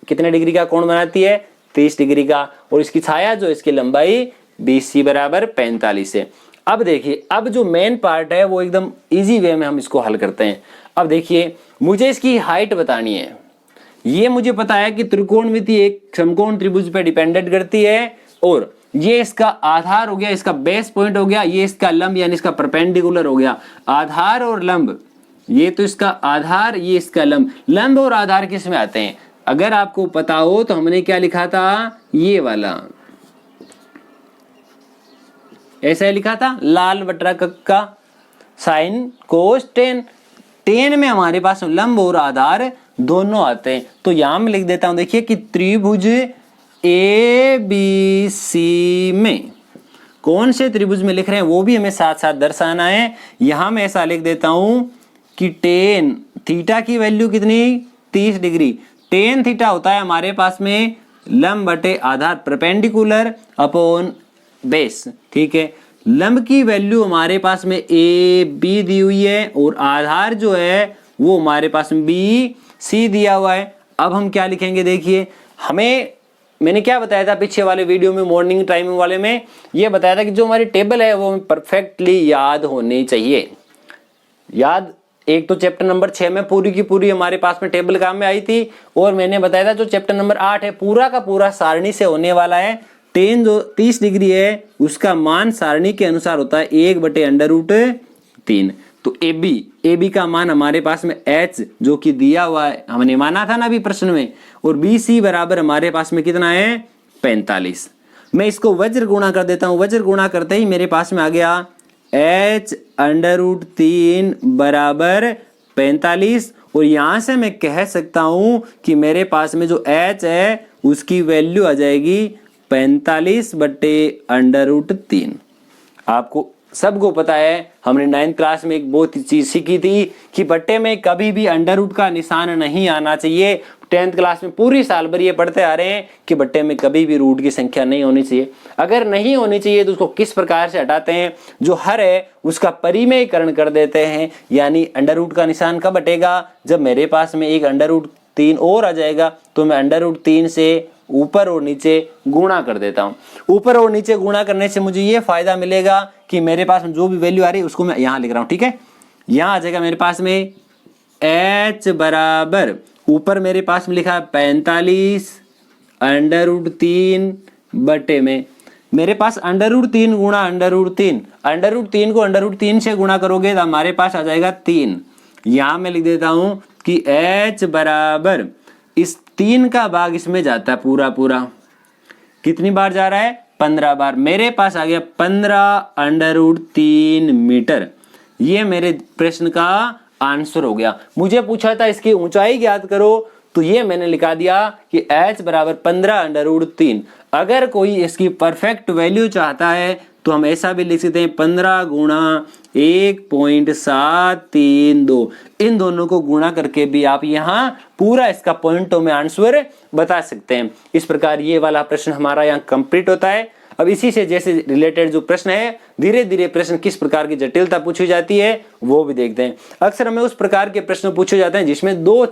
कितने डिग्री का कोण बनाती है? 30 डिग्री का, और इसकी छाया जो इसकी लंबाई BC बराबर 45 है। अब देखिए, अब जो मेन पार्ट है वो एकदम इजी वे में हम इसको हल करते हैं। अब देखिए, मुझे इसकी हाइट बतानी है। ये मुझे पता है कि त्रिकोणमिति एक समकोण त्रिभुज पे डिपेंडेंट करती है और ये इसका आधार हो गया, इसका बेस पॉइंट हो गया, ये इसका लंब यानी इसका परपेंडिकुलर हो गया। आधार और लंब, ये तो इसका आधार, ये इसका लंब। लंब और आधार किस में आते हैं? अगर आपको पता हो तो हमने क्या लिखा था, ये वाला ऐसा ही लिखा था, लाल बटरा कक्का साइन कोस टेन। टेन में हमारे पास लंब और आधार दोनों आते हैं। तो यहां मैं लिख देता हूं, देखिए कि त्रिभुज ए बी सी में, कौन से त्रिभुज में लिख रहे हैं वो भी हमें साथ साथ दर्शाना है। यहां मैं ऐसा लिख देता हूं कि टेन थीटा की वैल्यू कितनी, 30 डिग्री। टेन थीटा होता है हमारे पास में लंब बटे आधार, परपेंडिकुलर अपॉन बेस, ठीक है। लंब की वैल्यू हमारे पास में ए बी दी हुई है और आधार जो है वो हमारे पास में बी सी दिया हुआ है। अब हम क्या लिखेंगे, देखिए हमें, मैंने क्या बताया था पिछले वाले वीडियो में, मॉर्निंग टाइम वाले में ये बताया था कि जो हमारी टेबल है वो हमें परफेक्टली याद होनी चाहिए। याद, एक तो चैप्टर नंबर 6 में पूरी की पूरी हमारे पास में टेबल काम में आई थी, और मैंने बताया था जो चैप्टर नंबर 8 है पूरा का पूरा सारणी से होने वाला है। टेन जो 30 डिग्री है उसका मान सारणी के अनुसार होता है 1/√3। तो ए बी का मान हमारे पास में h जो कि दिया हुआ है, हमने माना था ना अभी प्रश्न में, और बी सी बराबर हमारे पास में कितना है, 45। मैं इसको वज्र गुणा कर देता हूं। वज्र गुणा करते ही मेरे पास में आ गया h√3 बराबर 45, और यहां से मैं कह सकता हूं कि मेरे पास में जो h है उसकी वैल्यू आ जाएगी 45/√3। आपको सबको पता है, हमने 9th क्लास में एक बहुत चीज सीखी थी कि बट्टे में कभी भी अंडर रूट का निशान नहीं आना चाहिए। 10th क्लास में पूरी साल भर ये पढ़ते आ रहे हैं कि बट्टे में कभी भी रूट की संख्या नहीं होनी चाहिए। अगर नहीं होनी चाहिए तो उसको किस प्रकार से हटाते हैं, जो हर है उसका परिमेयकरण कर देते हैं। यानी अंडर रूट का निशान कब हटेगा, जब मेरे पास में एक अंडर√3 और आ जाएगा, तो मैं अंडर√3 से ऊपर और नीचे गुणा कर देता हूं। ऊपर और नीचे गुणा करने से मुझे ये फायदा मिलेगा कि मेरे पास में जो भी वैल्यू आ रही है उसको मैं यहां लिख रहा हूं, ठीक है। यहां आ जाएगा मेरे पास में h बराबर, ऊपर मेरे पास में लिखा है 45 अंडर√3 बटे में, मेरे पास अंडर√3 गुणा अंडर√3, अंडर√3 को अंडर√3 से गुणा करोगे तो हमारे पास आ जाएगा 3। यहां मैं लिख देता हूं कि h बराबर, इस 3 का भाग इसमें जाता है पूरा पूरा, कितनी बार जा रहा है, 15 बार। मेरे पास आ गया 15 अंडर√3 मीटर। ये मेरे प्रश्न का आंसर हो गया। मुझे पूछा था इसकी ऊंचाई ज्ञात करो, तो ये मैंने लिखा दिया कि h बराबर 15 अंडर√3। अगर कोई इसकी परफेक्ट वैल्यू चाहता है तो हम ऐसा भी लिख सकते हैं 15 गुणा 1.732। इन दोनों को गुणा करके भी आप यहाँ पूरा इसका पॉइंटों में आंसर बता सकते हैं। इस प्रकार ये वाला प्रश्न हमारा यहाँ कंप्लीट होता है। अब इसी से जैसे रिलेटेड जो प्रश्न है, धीरे धीरे प्रश्न किस प्रकार की जटिलता पूछी जाती है वो भी देखते हैं। अक्सर हमें उस प्रकार के प्रश्न पूछे जाते हैं जिसमें दो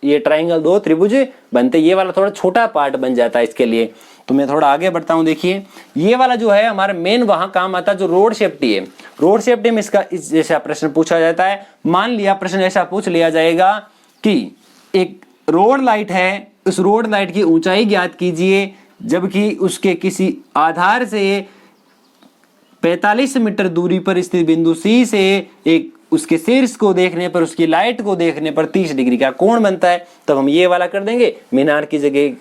ये ट्राइंगल, दो त्रिभुज बनते, ये वाला थोड़ा छोटा पार्ट बन जाता है इसके लिए। तो मैं थोड़ा आगे बढ़ता हूं। देखिए ये वाला जो है हमारा मेन वहां काम आता है जो रोड सेफ्टी है। रोड सेफ्टी में इसका इस जैसा प्रश्न पूछा जाता है। मान लिया प्रश्न ऐसा पूछ लिया जाएगा कि एक रोड लाइट है, उस रोड लाइट की ऊंचाई ज्ञात कीजिए, जबकि उसके किसी आधार से 45 मीटर दूरी पर स्थित बिंदु सी से एक उसके शीर्ष को देखने पर, उसकी लाइट को देखने पर 30 डिग्री का कोण बनता है। तब हम ये वाला कर देंगे, मीनार की जगह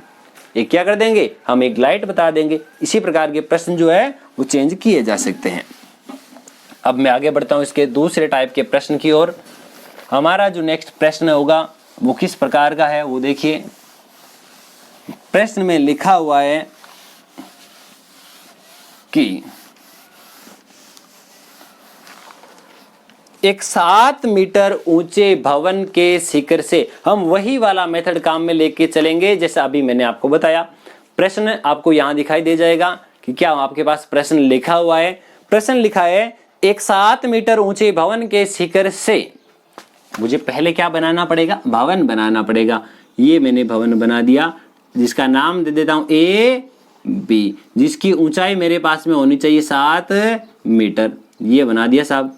एक क्या कर देंगे, हम एक लाइट बता देंगे। इसी प्रकार के प्रश्न जो है वो चेंज किए जा सकते हैं। अब मैं आगे बढ़ता हूं इसके दूसरे टाइप के प्रश्न की ओर। हमारा जो नेक्स्ट प्रश्न होगा वो किस प्रकार का है वो देखिए। प्रश्न में लिखा हुआ है कि एक 7 मीटर ऊंचे भवन के शिखर से, हम वही वाला मेथड काम में लेके चलेंगे जैसा अभी मैंने आपको बताया। प्रश्न आपको यहां दिखाई दे जाएगा कि क्या आपके पास प्रश्न लिखा हुआ है। प्रश्न लिखा है एक 7 मीटर ऊंचे भवन के शिखर से, मुझे पहले क्या बनाना पड़ेगा, भवन बनाना पड़ेगा। ये मैंने भवन बना दिया जिसका नाम दे देता हूं ए बी, जिसकी ऊंचाई मेरे पास में होनी चाहिए 7 मीटर। ये बना दिया साहब।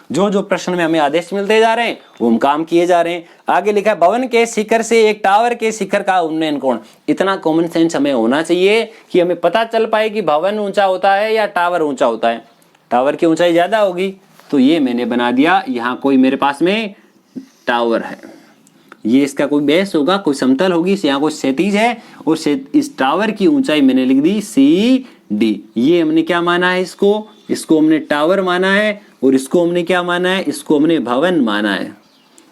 जो जो प्रश्न में हमें आदेश मिलते जा रहे हैं वो हम काम किए जा रहे हैं। आगे लिखा है भवन के शिखर से एक टावर के शिखर का उन्नयन कोण। इतना कॉमन सेंस हमें होना चाहिए कि हमें पता चल पाए कि भवन ऊंचा होता है या टावर ऊंचा होता है। टावर की ऊंचाई ज्यादा होगी, तो ये मैंने बना दिया, यहाँ कोई मेरे पास में टावर है, ये इसका कोई बेस होगा, कोई समतल होगी, यहाँ कोई क्षैतिज है और इस टावर की ऊंचाई मैंने लिख दी CD। ये हमने क्या माना है, इसको हमने टावर माना है और इसको हमने क्या माना है, इसको हमने भवन माना है।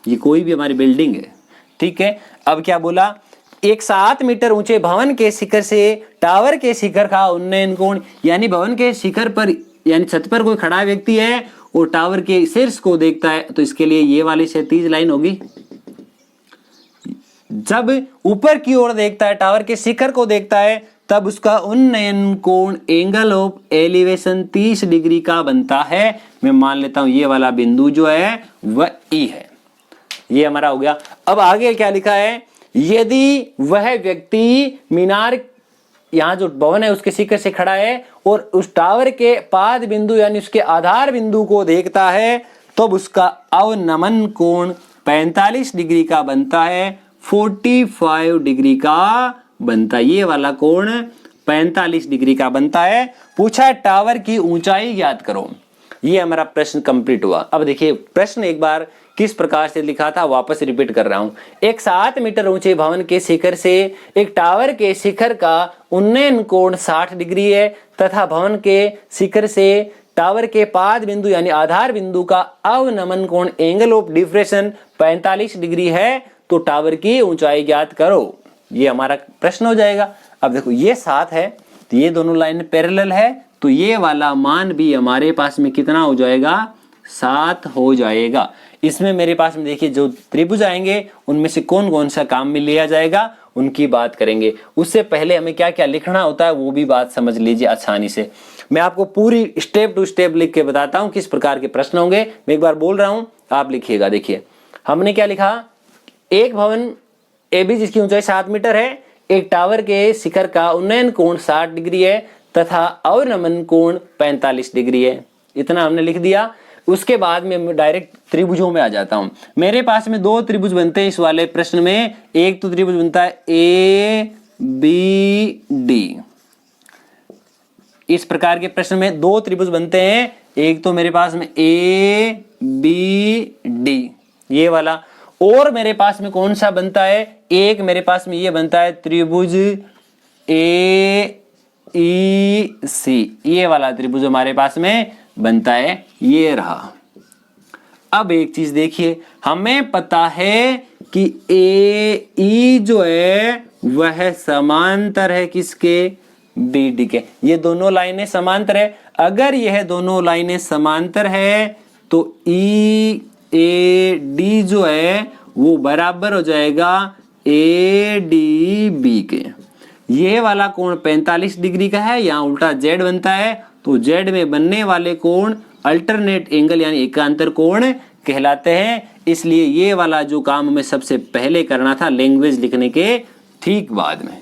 ये कोई भी हमारी बिल्डिंग है, ठीक है। अब क्या बोला, 107 मीटर ऊंचे भवन के शिखर से टावर के शिखर का उन्नयन कोण, यानी भवन के शिखर पर यानी छत पर कोई खड़ा व्यक्ति है और टावर के शीर्ष को देखता है, तो इसके लिए ये वाली क्षैतिज लाइन होगी। जब ऊपर की ओर देखता है, टावर के शिखर को देखता है, तब उसका उन्नयन कोण एंगल ऑफ एलिवेशन 30 डिग्री का बनता है। मैं मान लेता हूं ये वाला बिंदु जो है वह E है। ये हमारा हो गया। अब आगे क्या लिखा है, यदि वह व्यक्ति मीनार, यहाँ जो भवन है उसके शिखर से खड़ा है और उस टावर के पाद बिंदु यानी उसके आधार बिंदु को देखता है, तो उसका अवनमन कोण 45 डिग्री का बनता है, 45 डिग्री का बनता है। ये वाला कोण 45 डिग्री का बनता है। पूछा टावर की ऊंचाई ज्ञात करो। ये हमारा प्रश्न कंप्लीट हुआ। अब देखिए प्रश्न एक बार किस प्रकार से लिखा था, वापस रिपीट कर रहा हूं। एक 7 मीटर ऊंचे भवन के शिखर से एक टावर के शिखर का उन्नयन कोण 60 डिग्री है तथा भवन के शिखर से टावर के पाद बिंदु यानी आधार बिंदु का अवनमन कोण एंगल ऑफ डिफ्रेक्शन 45 डिग्री है, तो टावर की ऊंचाई ज्ञात करो। ये हमारा प्रश्न हो जाएगा। अब देखो ये 7 है, तो ये दोनों लाइन पैरेलल है, तो ये वाला मान भी हमारे पास में कितना हो जाएगा, 7 हो जाएगा। इसमें मेरे पास में देखिए जो त्रिभुज आएंगे उनमें से कौन कौन सा काम में लिया जाएगा उनकी बात करेंगे। उससे पहले हमें क्या क्या लिखना होता है वो भी बात समझ लीजिए आसानी से। मैं आपको पूरी स्टेप टू स्टेप लिख के बताता हूं किस प्रकार के प्रश्न होंगे। मैं एक बार बोल रहा हूं, आप लिखिएगा। देखिए हमने क्या लिखा, एक भवन AB जिसकी ऊंचाई 7 मीटर है, एक टावर के शिखर का उन्नयन कोण 60 डिग्री है तथा अवनमन कोण 45 डिग्री है। इतना हमने लिख दिया। उसके बाद में डायरेक्ट त्रिभुजों में आ जाता हूं। मेरे पास में 2 त्रिभुज बनते हैं इस वाले प्रश्न में। एक तो त्रिभुज बनता है ABD। इस प्रकार के प्रश्न में 2 त्रिभुज बनते हैं। एक तो मेरे पास में ABD ये वाला, और मेरे पास में कौन सा बनता है, एक मेरे पास में ये बनता है त्रिभुज AEC। ये वाला त्रिभुज हमारे पास में बनता है, ये रहा। अब एक चीज देखिए, हमें पता है कि AE जो है वह समांतर है किसके, BD के। ये दोनों लाइनें समांतर है। अगर यह दोनों लाइनें समांतर है तो EAD जो है वो बराबर हो जाएगा ADB के। ये वाला कोण 45 डिग्री का है, यहाँ उल्टा Z बनता है, तो Z में बनने वाले कोण अल्टरनेट एंगल यानी एकांतर कोण कहलाते हैं। इसलिए ये वाला जो काम हमें सबसे पहले करना था लैंग्वेज लिखने के ठीक बाद में,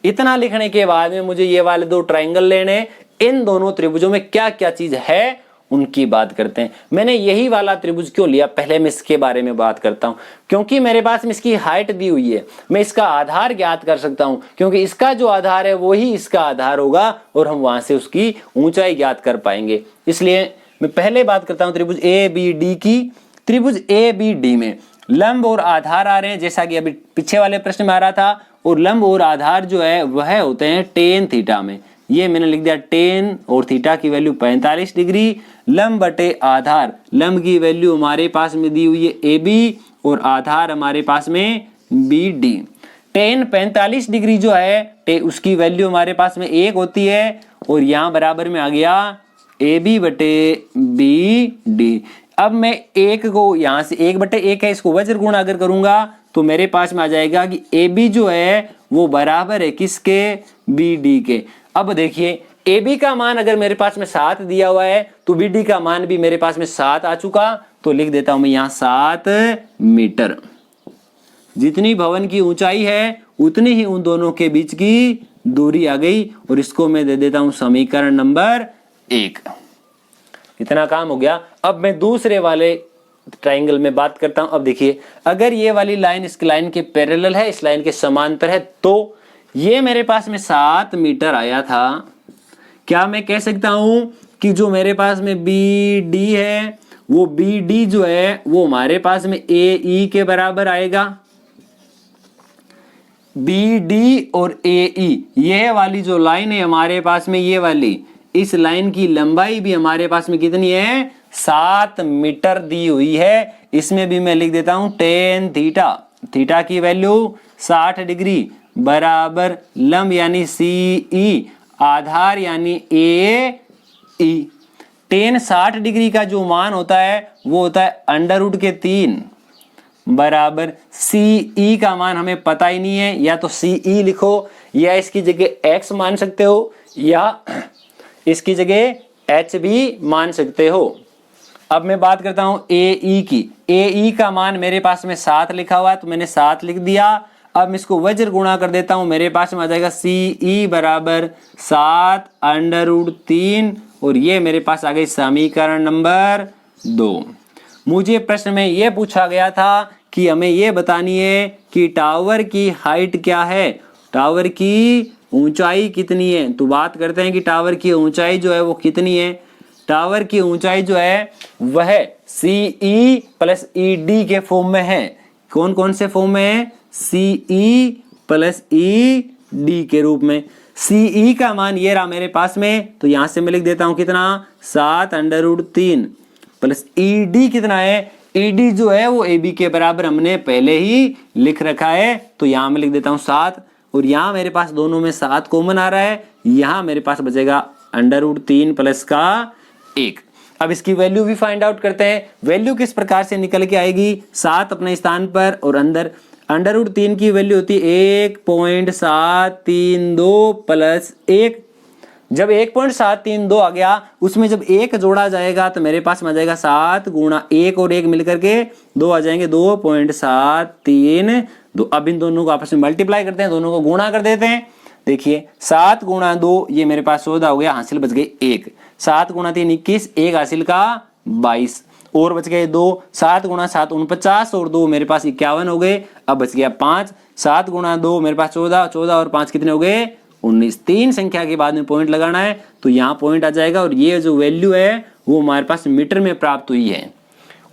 इतना लिखने के बाद में मुझे ये वाले 2 ट्रायंगल लेने। इन दोनों त्रिभुजों में क्या क्या चीज है उनकी बात करते हैं। मैंने यही वाला त्रिभुज क्यों लिया, पहले मैं इसके बारे में बात करता हूं। क्योंकि मेरे पास में इसकी हाइट दी हुई है, मैं इसका आधार ज्ञात कर सकता हूं, क्योंकि इसका जो आधार है वही इसका आधार होगा और हम वहां से उसकी ऊंचाई ज्ञात कर पाएंगे। इसलिए मैं पहले बात करता हूं त्रिभुज ABD की। त्रिभुज ABD में लंब और आधार आ रहे हैं, जैसा कि अभी पीछे वाले प्रश्न में आ रहा था, और लंब और आधार जो है वह होते हैं tan थीटा में। ये मैंने लिख दिया tan और थीटा की वैल्यू 45 डिग्री। लंब बटे आधार, लंब की वैल्यू हमारे पास में दी हुई है AB और आधार हमारे पास में BD। tan 45 डिग्री जो है उसकी वैल्यू हमारे पास में 1 होती है और यहाँ बराबर में आ गया AB बटे BD। अब मैं 1 को यहाँ से 1 बटे 1 है, इसको वज्र गुणा अगर करूंगा तो मेरे पास में आ जाएगा कि AB जो है वो बराबर है किसके, BD के। अब देखिए AB का मान अगर मेरे पास में 7 दिया हुआ है तो BD का मान भी मेरे पास में 7 आ चुका, तो लिख देता हूं मैं यहाँ 7 मीटर। जितनी भवन की ऊंचाई है उतनी ही उन दोनों के बीच की दूरी आ गई, और इसको मैं दे देता हूं समीकरण नंबर 1। इतना काम हो गया। अब मैं दूसरे वाले ट्राइंगल में बात करता हूं। अब देखिए, अगर ये वाली लाइन इस लाइन के पैरेलल है, इस लाइन के समांतर है, तो ये मेरे पास में 7 मीटर आया था। क्या मैं कह सकता हूं कि जो मेरे पास में बी डी है, वो बी डी जो है वो हमारे पास में ए ई के बराबर आएगा। बी डी और ए ई, यह वाली जो लाइन है हमारे पास में, ये वाली, इस लाइन की लंबाई भी हमारे पास में कितनी है? 7 मीटर दी हुई है। इसमें भी मैं लिख देता हूं टेन थीटा, थीटा की वैल्यू 60 डिग्री बराबर लंब यानी सी ई, आधार यानी ए ई। टेन 60 डिग्री का जो मान होता है वो होता है अंडर रूट के 3 बराबर सी ई का मान हमें पता ही नहीं है, या तो सी ई लिखो या इसकी जगह एक्स मान सकते हो या इसकी जगह एच भी मान सकते हो। अब मैं बात करता हूं ए ई की। ए ई का मान मेरे पास में 7 लिखा हुआ है, तो मैंने 7 लिख दिया। अब मैं इसको वज्र गुणा कर देता हूं, मेरे पास में आ जाएगा सी ई बराबर 7 अंडर रूट 3, और ये मेरे पास आ गई समीकरण नंबर 2। मुझे प्रश्न में यह पूछा गया था कि हमें यह बतानी है कि टावर की हाइट क्या है, टावर की ऊंचाई कितनी है। तो बात करते हैं कि टावर की ऊंचाई जो है वो कितनी है। टावर की ऊंचाई जो है वह सी ई प्लस ई डी के फॉर्म में है। कौन कौन से फॉर्म में है? सी ई प्लस ई डी के रूप में। सी ई का मान ये रहा मेरे पास में, तो यहां से मैं लिख देता हूं कितना? 7 under root 3 plus E D कितना है? ई डी जो है वो ए बी के बराबर हमने पहले ही लिख रखा है, तो यहां मैं लिख देता हूं 7, और यहां मेरे पास दोनों में 7 कॉमन आ रहा है, यहां मेरे पास बचेगा अंडर रूट 3 प्लस का 1। अब इसकी वैल्यू भी फाइंड आउट करते हैं। वैल्यू किस प्रकार से निकल के आएगी? 7 अपने स्थान पर और अंदर अंडर रूट 3 की वैल्यू होती है 1.732 प्लस 1। जब 1.732 आ गया, उसमें जब 1 जोड़ा जाएगा तो मेरे पास में आ जाएगा 7 गुणा 1 और 1 मिलकर के 2 आ जाएंगे, 2.732। अब इन दोनों को आपस में मल्टीप्लाई करते हैं, दोनों को गुणा कर देते हैं। देखिए 7 गुणा 2 ये मेरे पास 14 हो गया, हासिल बच गई 1। 7 गुणा 3 21, 1 हासिल का 22 और बच गए 2। 7 गुणा 7 49 और 2 मेरे पास 51 हो गए। अब बच गया 5। 7 गुणा 2 मेरे पास 14, 14 और 5 कितने हो गए? 19। 3 संख्या के बाद में पॉइंट लगाना है, तो यहाँ पॉइंट आ जाएगा, और ये जो वैल्यू है वो हमारे पास मीटर में प्राप्त हुई है।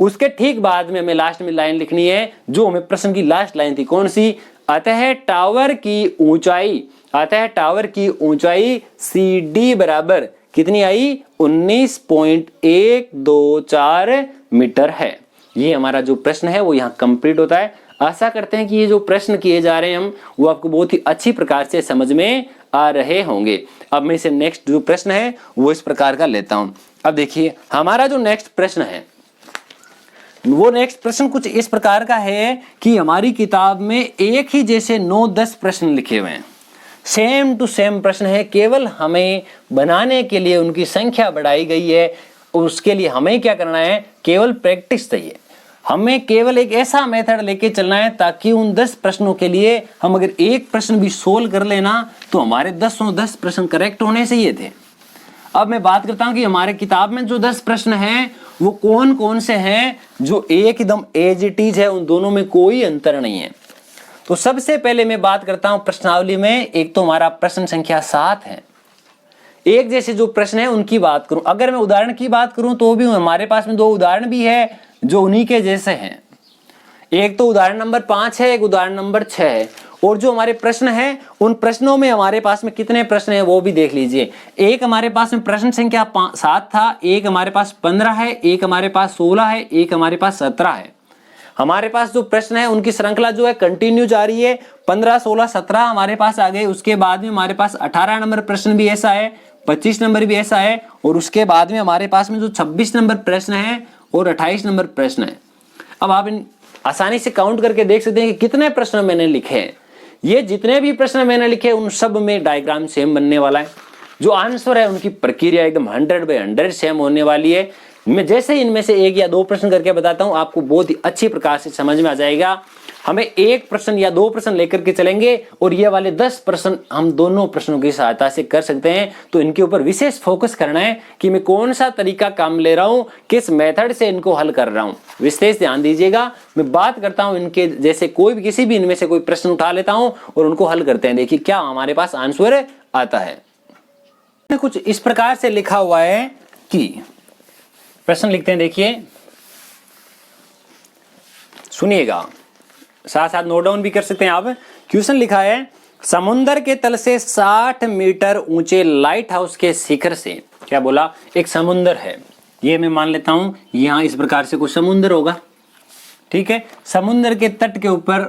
उसके ठीक बाद में हमें लास्ट में लाइन लिखनी है, जो हमें प्रश्न की लास्ट लाइन थी, कौन सी? अतः टावर की ऊंचाई सी डी बराबर कितनी आई? 19.124 मीटर है। ये हमारा जो प्रश्न है वो यहाँ कंप्लीट होता है। आशा करते हैं कि ये जो प्रश्न किए जा रहे हैं हम, वो आपको बहुत ही अच्छी प्रकार से समझ में आ रहे होंगे। अब मैं इसे नेक्स्ट जो प्रश्न है वो इस प्रकार का लेता हूं। अब देखिए हमारा जो नेक्स्ट प्रश्न है, वो नेक्स्ट प्रश्न कुछ इस प्रकार का है कि हमारी किताब में एक ही जैसे 9-10 प्रश्न लिखे हुए हैं, सेम टू सेम प्रश्न है, केवल हमें बनाने के लिए उनकी संख्या बढ़ाई गई है। उसके लिए हमें क्या करना है? केवल प्रैक्टिस चाहिए। हमें केवल एक ऐसा मेथड लेके चलना है ताकि उन 10 प्रश्नों के लिए हम अगर एक प्रश्न भी सोल्व कर लेना तो हमारे 10 प्रश्न करेक्ट होने चाहिए थे। अब मैं बात करता हूं कि हमारे किताब में जो 10 प्रश्न हैं वो कौन कौन से हैं जो एकदम एज इट इज है, उन दोनों में कोई अंतर नहीं है। तो सबसे पहले मैं बात करता हूं प्रश्नावली में, एक तो हमारा प्रश्न संख्या 7 है। एक जैसे जो प्रश्न है उनकी बात करूं, अगर मैं उदाहरण की बात करूं तो भी हमारे पास में 2 उदाहरण भी है जो उन्हीं के जैसे हैं। एक तो उदाहरण नंबर 5 है, एक उदाहरण नंबर 6 है। और जो हमारे प्रश्न है उन प्रश्नों में हमारे पास में कितने प्रश्न है वो भी देख लीजिए। एक हमारे पास में प्रश्न संख्या 7 था, एक हमारे पास 15 है, एक हमारे पास 16 है, एक हमारे पास 17 है। हमारे पास जो प्रश्न है उनकी श्रृंखला जो है कंटिन्यू जारी है। 15, 16, 17 हमारे पास आ गए। उसके बाद में हमारे पास 18 नंबर प्रश्न भी ऐसा है, 25 नंबर भी ऐसा है, और उसके बाद में हमारे पास में जो 26 नंबर प्रश्न है और 28 नंबर प्रश्न है। अब आप इन आसानी से काउंट करके देख सकते हैं कि कितने प्रश्न मैंने लिखे हैं। ये जितने भी प्रश्न मैंने लिखे उन सब में डायग्राम सेम बनने वाला है। जो आंसर है उनकी प्रक्रिया एकदम 100/100 सेम होने वाली है। मैं जैसे इनमें से 1 या 2 प्रश्न करके बताता हूं, आपको बहुत ही अच्छी प्रकार से समझ में आ जाएगा। हमें एक प्रश्न या दो प्रश्न लेकर के चलेंगे और ये वाले 10 प्रश्न हम दोनों प्रश्नों की सहायता से कर सकते हैं। तो इनके ऊपर विशेष फोकस करना है कि मैं कौन सा तरीका काम ले रहा हूं, किस मेथड से इनको हल कर रहा हूं, विशेष ध्यान दीजिएगा। मैं बात करता हूं इनके जैसे कोई भी किसी भी इनमें से कोई प्रश्न उठा लेता हूं और उनको हल करते हैं। देखिए क्या हमारे पास आंसर आता है। कुछ इस प्रकार से लिखा हुआ है कि प्रश्न लिखते हैं, देखिए सुनिएगा, साथ साथ नोट डाउन भी कर सकते हैं आप। क्वेश्चन लिखा है, समुद्र के तल से 60 मीटर ऊंचे लाइट हाउस के शिखर से, क्या बोला, एक समुद्र है, ये मैं मान लेता हूं यहां इस प्रकार से कोई समुद्र होगा, ठीक है। समुद्र के तट के ऊपर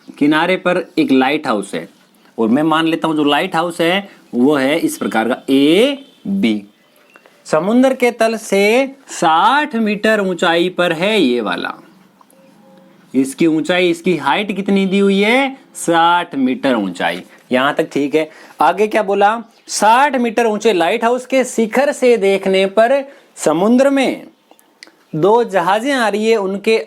किनारे पर एक लाइट हाउस है और मैं मान लेता हूं जो लाइट हाउस है वो है इस प्रकार का A-B। समुद्र के तल से 60 मीटर ऊंचाई पर है ये वाला, इसकी ऊंचाई, इसकी हाइट कितनी दी हुई है, 60 मीटर ऊंचाई, यहां तक ठीक है। आगे क्या बोला, 60 मीटर ऊंचे लाइट हाउस के शिखर से देखने पर समुद्र में दो जहाजें आ रही है, उनके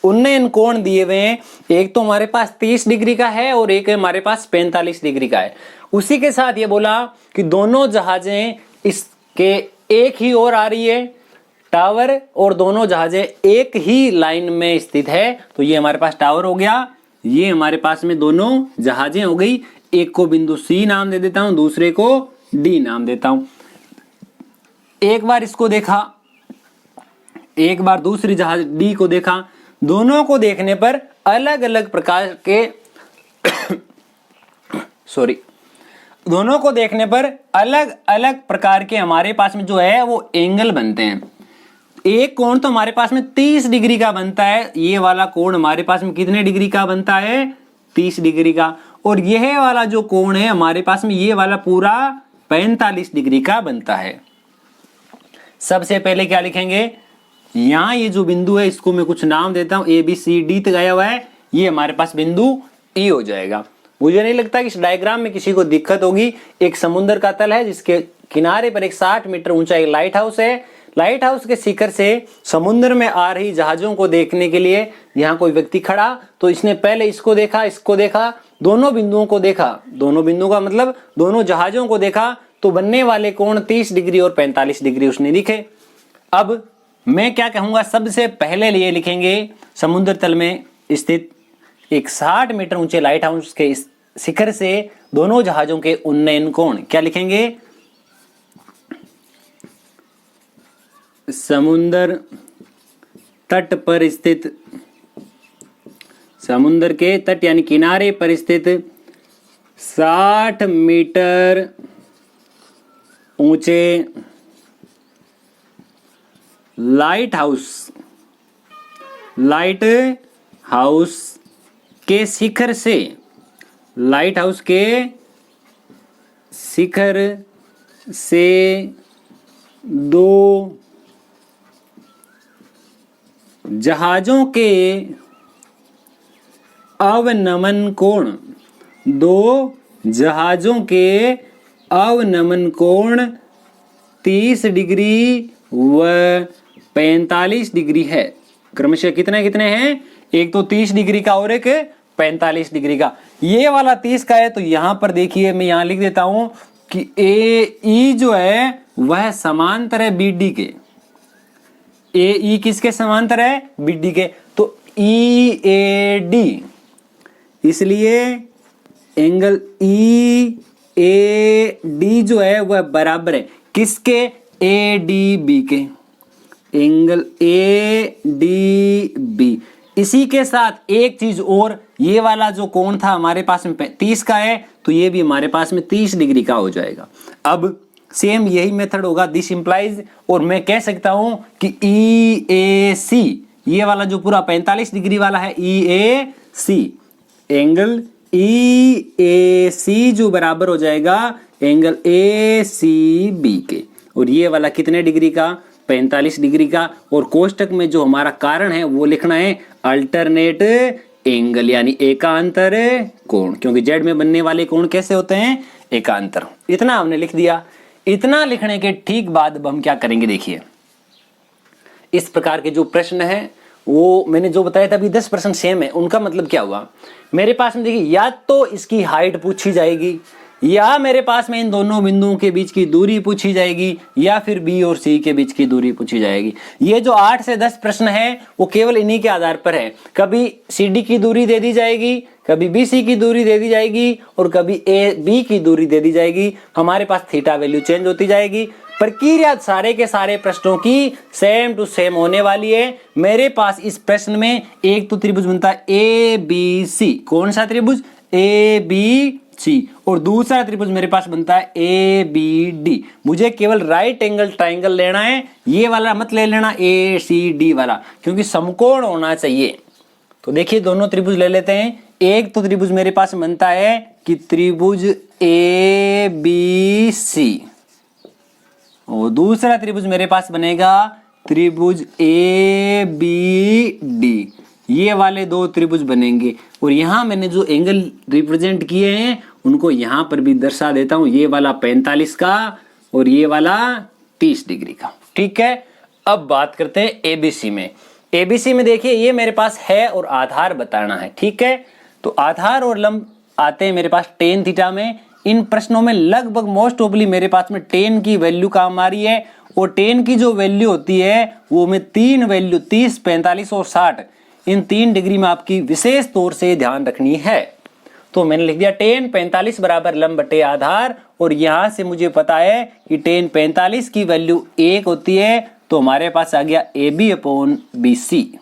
उन्नयन कोण दिए हुए हैं, एक तो हमारे पास 30 डिग्री का है और एक हमारे पास 45 डिग्री का है। उसी के साथ ये बोला कि दोनों जहाजें इसके एक ही ओर आ रही है टावर, और दोनों जहाजें एक ही लाइन में स्थित है, तो ये हमारे पास टावर हो गया, ये हमारे पास में दोनों जहाजें हो गई। एक को बिंदु C नाम दे देता हूं, दूसरे को D नाम देता हूं। एक बार इसको देखा, एक बार दूसरी जहाज D को देखा, दोनों को देखने पर अलग अलग प्रकार के दोनों को देखने पर अलग अलग प्रकार के हमारे पास में जो है वो एंगल बनते हैं। एक कोण तो हमारे पास में 30 डिग्री का बनता है, ये वाला कोण हमारे पास में कितने डिग्री का बनता है, 30 डिग्री का, और यह वाला जो कोण है हमारे पास में ये वाला पूरा 45 डिग्री का बनता है। सबसे पहले क्या लिखेंगे, यहां ये जो बिंदु है इसको मैं कुछ नाम देता हूं, ABCD तक आया हुआ है, ये हमारे पास बिंदु E हो जाएगा। मुझे नहीं लगता कि इस डायग्राम में किसी को दिक्कत होगी। एक समुद्र का तल है जिसके किनारे पर एक 60 मीटर ऊंचा एक लाइट हाउस है। लाइट हाउस के शिखर से समुद्र में आ रही जहाजों को देखने के लिए यहाँ कोई व्यक्ति खड़ा, तो इसने पहले इसको देखा, दोनों बिंदुओं को देखा, दोनों बिंदुओं का मतलब दोनों जहाजों को देखा, तो बनने वाले कोण 30 डिग्री और 45 डिग्री उसने लिखे। अब मैं क्या कहूंगा, सबसे पहले लिए लिखेंगे समुद्र तल में स्थित एक 60 मीटर ऊंचे लाइट हाउस के शिखर से दोनों जहाजों के उन्नयन कोण, क्या लिखेंगे, समुद्र तट पर स्थित, समुद्र के तट यानी किनारे पर स्थित 60 मीटर ऊंचे लाइट हाउस के शिखर से, लाइट हाउस के शिखर से दो जहाजों के अवनमन कोण, दो जहाजों के अवनमन कोण 30 डिग्री व 45 डिग्री है। क्रमशः कितने कितने हैं, एक तो 30 डिग्री का और एक 45 डिग्री का। ये वाला 30 का है, तो यहां पर देखिए मैं यहां लिख देता हूं कि AE जो है वह समांतर है BD के। AE किसके समांतर है, BD के, तो EAD, इसलिए एंगल EAD जो है वह बराबर है किसके, ADB के, एंगल ADB। इसी के साथ एक चीज और, ये वाला जो कोण था हमारे पास में 30 का है, तो ये भी हमारे पास में 30 डिग्री का हो जाएगा। अब सेम यही मेथड होगा, दिस इंप्लाइज, और मैं कह सकता हूं कि EAC, ये वाला जो पूरा 45 डिग्री वाला है EAC, एंगल EAC जो बराबर हो जाएगा एंगल ACB के, और ये वाला कितने डिग्री का, 45 डिग्री का। और कोष्टक में जो हमारा कारण है वो लिखना है अल्टरनेट एंगल यानी एकांतर कोण, क्योंकि जेड में बनने वाले कोण कैसे होते हैं, एकांतर। इतना हमने लिख दिया। इतना लिखने के ठीक बाद अब हम क्या करेंगे, देखिए इस प्रकार के जो प्रश्न है वो मैंने जो बताया था अभी 10% सेम है, उनका मतलब क्या हुआ, मेरे पास में देखिए या तो इसकी हाइट पूछी जाएगी, या मेरे पास में इन दोनों बिंदुओं के बीच की दूरी पूछी जाएगी, या फिर बी और सी के बीच की दूरी पूछी जाएगी। ये जो 8 से 10 प्रश्न है वो केवल इन्हीं के आधार पर है। कभी सी डी की दूरी दे दी जाएगी, कभी बी सी की दूरी दे दी जाएगी, और कभी ए बी की दूरी दे दी जाएगी। हमारे पास थीटा वैल्यू चेंज होती जाएगी। प्रक्रिया सारे के सारे प्रश्नों की सेम टू सेम होने वाली है। मेरे पास इस प्रश्न में एक तो त्रिभुज बनता है ए बी सी, कौन सा त्रिभुज, ए बी सी, और दूसरा त्रिभुज मेरे पास बनता है ए बी डी। मुझे केवल राइट एंगल ट्राइंगल लेना है, ये वाला मत ले लेना ए सी डी वाला, क्योंकि समकोण होना चाहिए। तो देखिए दोनों त्रिभुज ले लेते हैं। एक तो त्रिभुज मेरे पास बनता है कि त्रिभुज ए बी सी, और दूसरा त्रिभुज मेरे पास बनेगा त्रिभुज ए बी डी। ये वाले दो त्रिभुज बनेंगे, और यहां मैंने जो एंगल रिप्रेजेंट किए हैं उनको यहां पर भी दर्शा देता हूं, ये वाला 45 का और ये वाला 30 डिग्री का। ठीक है, अब बात करते हैं एबीसी में। एबीसी में देखिए ये मेरे पास है और आधार बताना है। ठीक है, तो आधार और लंब आते हैं मेरे पास टेन थीटा में। इन प्रश्नों में लगभग मोस्ट ऑफली मेरे पास में टेन की वैल्यू काम आ रही है, और टेन की जो वैल्यू होती है वो में तीन वैल्यू 30, 45 और 60, इन 3 डिग्री में आपकी विशेष तौर से ध्यान रखनी है। तो मैंने लिख दिया टेन 45 बराबर लंब बटे आधार, और यहां से मुझे पता है कि टेन 45 की वैल्यू 1 होती है, तो हमारे पास आ गया A B upon B C.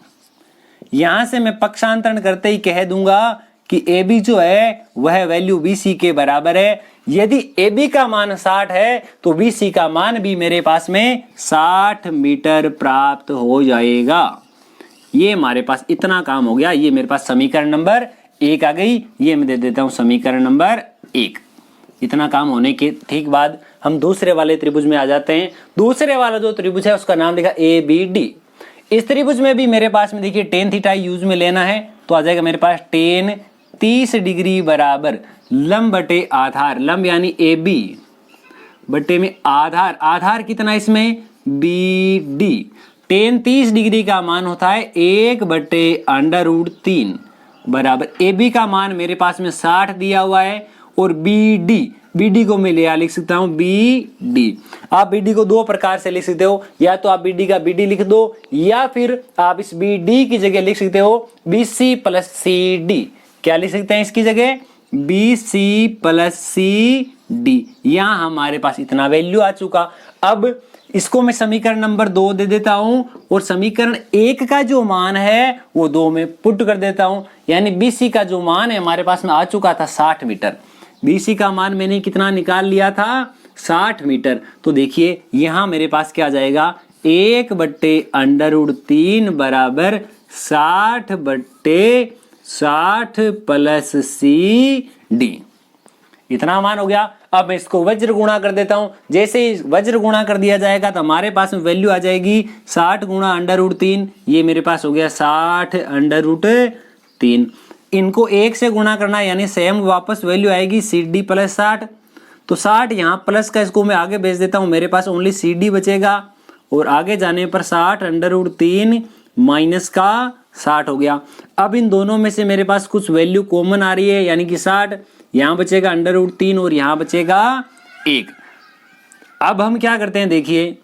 यहां से मैं पक्षांतरण करते ही कह दूंगा कि ए बी जो है वह वैल्यू बी सी के बराबर है। यदि ए बी का मान 60 है तो बी सी का मान भी मेरे पास में 60 मीटर प्राप्त हो जाएगा। ये हमारे पास इतना काम हो गया। ये मेरे पास समीकरण नंबर 1 आ गई, ये मैं दे देता हूं समीकरण नंबर 1। इतना काम होने के ठीक बाद हम दूसरे वाले त्रिभुज में आ जाते हैं। दूसरे वाला जो त्रिभुज है उसका नाम लिखा ए बी डी। इस त्रिभुज में भी मेरे पास में देखिए टेन थीटा यूज में लेना है, तो आ जाएगा मेरे पास टेन 30 डिग्री बराबर लंब बटे आधार, लंब यानी ए बी बटे में आधार, आधार कितना इसमें बी डी। टेन 30 डिग्री का मान होता है 1 बटे √3 बराबर ए बी का मान मेरे पास में 60 दिया हुआ है, और बी डी को मैं लिख सकता हूं बी डी। आप बी डी को दो प्रकार से लिख सकते हो, या तो आप बी डी का बी डी लिख दो, या फिर आप इस बी डी की जगह लिख सकते हो B C plus C D. क्या लिख सकते हैं इसकी जगह, B C plus C D. यहां हमारे पास इतना वैल्यू आ चुका। अब इसको मैं समीकरण नंबर 2 दे देता हूं, और समीकरण 1 का जो मान है वो 2 में पुट कर देता हूं। यानी बीसी का जो मान है हमारे पास में आ चुका था 60 मीटर। बीसी का मान मैंने कितना निकाल लिया था, 60 मीटर। तो देखिए यहां मेरे पास क्या आ जाएगा, 1 बट्टे √3 बराबर 60 बट्टे 60 प्लस सी डी। इतना मान हो गया। अब मैं इसको वज्र गुणा कर देता हूं। जैसे ही वज्र गुणा कर दिया जाएगा तो हमारे पास में वैल्यू आ जाएगी 60 गुणा √3, ये मेरे पास हो गया 60 √3। इनको 1 से गुणा करना यानी सेम वापस वैल्यू आएगी सी डी प्लस 60। तो 60 यहाँ प्लस का इसको मैं आगे भेज देता हूँ, मेरे पास ओनली सी डी बचेगा, और आगे जाने पर 60 √3 माइनस का 60 हो गया। अब इन दोनों में से मेरे पास कुछ वैल्यू कॉमन आ रही है, यानी कि 60, यहां बचेगा √3 और यहां बचेगा 1। अब हम क्या करते हैं, देखिए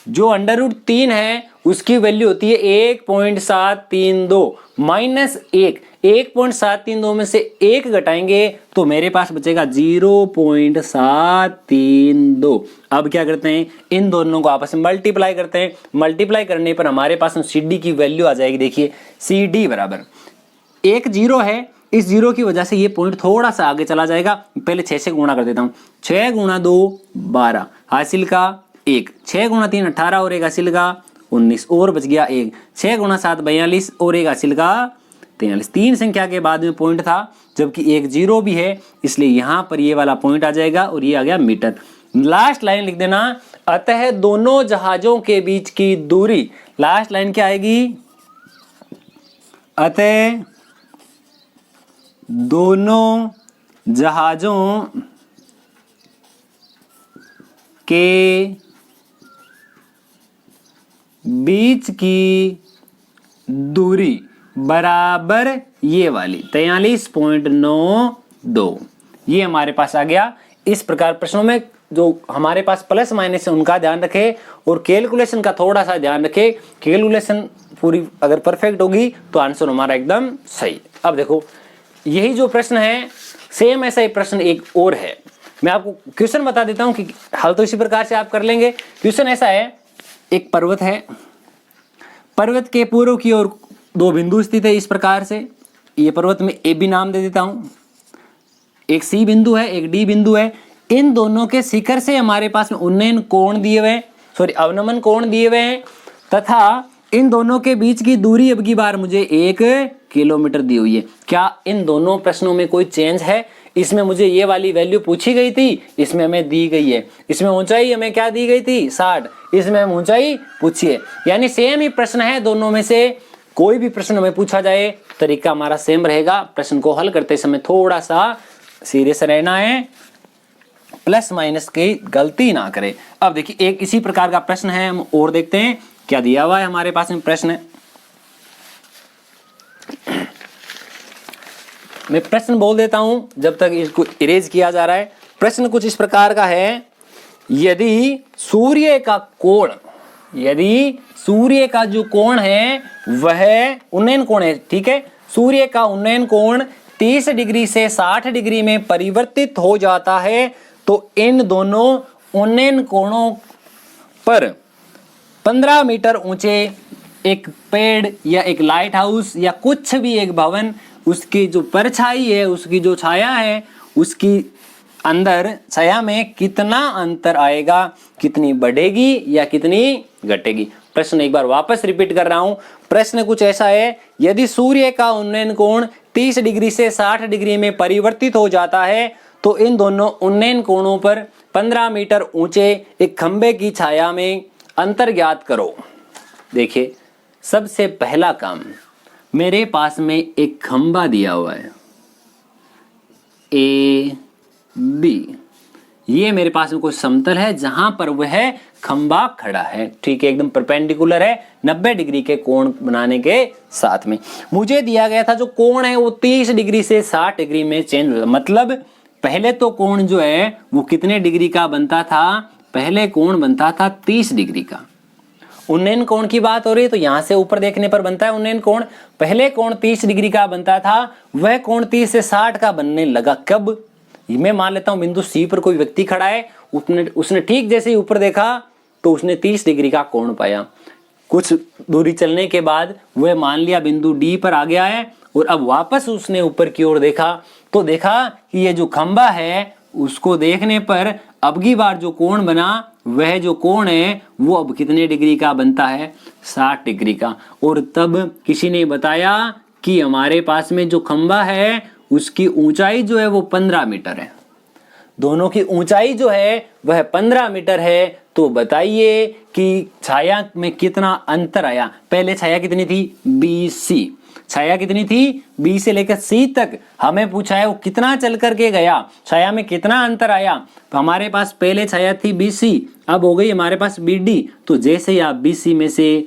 जो √3 है उसकी वैल्यू होती है 1.732 माइनस 1। 1.732 में से 1 घटाएंगे तो मेरे पास बचेगा 0.732। अब क्या करते हैं, इन दोनों को आपस में मल्टीप्लाई करते हैं। मल्टीप्लाई करने पर हमारे पास सी डी की वैल्यू आ जाएगी। देखिए सी डी बराबर, एक 0 है, इस 0 की वजह से ये पॉइंट थोड़ा सा आगे चला जाएगा। पहले 6 से गुणा कर देता हूं, 6 गुणा 2 12 हासिल का 1, 6 गुणा 3 18 और 1 हासिल का 19 और बच गया 1, 6 गुणा 7 42 और 1 हासिल का 43। 3 संख्या के बाद में पॉइंट था, जबकि एक 0 भी है, इसलिए यहां पर ये वाला पॉइंट आ जाएगा और ये आ गया मीटर। लास्ट लाइन लिख देना, अतः दोनों जहाजों के बीच की दूरी, लास्ट लाइन क्या आएगी, अतः दोनों जहाजों के बीच की दूरी बराबर ये वाली 43.92, ये हमारे पास आ गया। इस प्रकार प्रश्नों में जो हमारे पास प्लस माइनस है उनका ध्यान रखें और कैलकुलेशन का थोड़ा सा ध्यान रखें। कैलकुलेशन पूरी अगर परफेक्ट होगी तो आंसर हमारा एकदम सही। अब देखो यही जो प्रश्न है सेम ऐसा ही प्रश्न एक और है, मैं आपको क्वेश्चन बता देता हूं कि हल तो इसी प्रकार से आप कर लेंगे। क्वेश्चन ऐसा है, एक पर्वत है, पर्वत के पूर्व की ओर दो बिंदु स्थित है इस प्रकार से। ये पर्वत में ए बी नाम दे देता हूं, एक सी बिंदु है एक डी बिंदु है। इन दोनों के शिखर से हमारे पास में उन्नयन कोण दिए हुए हैं, सॉरी अवनमन कोण दिए हुए हैं, तथा इन दोनों के बीच की दूरी अब की बार मुझे 1 किलोमीटर दी हुई है। क्या इन दोनों प्रश्नों में कोई चेंज है? इसमें मुझे ये वाली वैल्यू पूछी गई थी, इसमें हमें दी गई है। इसमें ऊंचाई हमें क्या दी गई थी 60, इसमें हम ऊंचाई पूछी है। यानी सेम ही प्रश्न है, दोनों में से कोई भी प्रश्न हमें पूछा जाए तरीका हमारा सेम रहेगा। प्रश्न को हल करते समय थोड़ा सा सीरियस रहना है, प्लस माइनस की गलती ना करें। अब देखिए एक इसी प्रकार का प्रश्न है, हम और देखते हैं क्या दिया हुआ है हमारे पास में प्रश्न। मैं प्रश्न बोल देता हूं जब तक इसको इरेज किया जा रहा है। प्रश्न कुछ इस प्रकार का है, यदि सूर्य का कोण, यदि सूर्य का जो कोण है वह उन्नयन कोण है, ठीक है, सूर्य का उन्नयन कोण 30 डिग्री से 60 डिग्री में परिवर्तित हो जाता है, तो इन दोनों उन्नयन कोणों पर 15 मीटर ऊंचे एक पेड़ या एक लाइट हाउस या कुछ भी एक भवन, उसकी जो परछाई है, उसकी जो छाया है, उसकी अंदर छाया में कितना अंतर आएगा, कितनी बढ़ेगी या कितनी घटेगी। प्रश्न एक बार वापस रिपीट कर रहा हूं। प्रश्न कुछ ऐसा है, यदि सूर्य का उन्नयन कोण 30 डिग्री से 60 डिग्री में परिवर्तित हो जाता है, तो इन दोनों उन्नयन कोणों पर 15 मीटर ऊंचे एक खंबे की छाया में अंतर ज्ञात करो। देखिए सबसे पहला काम, मेरे पास में एक खंबा दिया हुआ है ए बी, ये मेरे पास में कोई समतल है जहां पर वह खंबा खड़ा है, ठीक है, एकदम परपेंडिकुलर है 90 डिग्री के कोण बनाने के साथ में। मुझे दिया गया था जो कोण है वो 30 डिग्री से 60 डिग्री में चेंज हो, मतलब पहले तो कोण जो है वो कितने डिग्री का बनता था, पहले कोण बनता था 30 डिग्री का। उन्नयन कोण की बात हो रही है तो यहां से ऊपर देखने पर बनता है उन्नयन कोण। पहले कोण 30 डिग्री का बनता था, वह कोण 30 से 60 का बनने लगा। कब? मैं मान लेता हूं बिंदु सी पर कोई व्यक्ति खड़ा है, उसने ठीक जैसे ही ऊपर देखा तो उसने 30 डिग्री का कोण पाया। कुछ दूरी चलने के बाद वह मान लिया बिंदु डी पर आ गया है, और अब वापस उसने ऊपर की ओर देखा तो देखा कि ये जो खंबा है उसको देखने पर अब की बार जो कोण बना, वह जो कोण है वो अब कितने डिग्री का बनता है, 60 डिग्री का। और तब किसी ने बताया कि हमारे पास में जो खंबा है उसकी ऊंचाई जो है वो 15 मीटर है, दोनों की ऊंचाई जो है वह 15 मीटर है। तो बताइए कि छाया में कितना अंतर आया। पहले छाया कितनी थी BC, छाया कितनी थी B से लेकर C तक, हमें पूछा है वो कितना चल करके गया, छाया में कितना अंतर आया। तो हमारे पास पहले छाया थी BC, अब हो गई हमारे पास BD। तो जैसे ही आप BC में से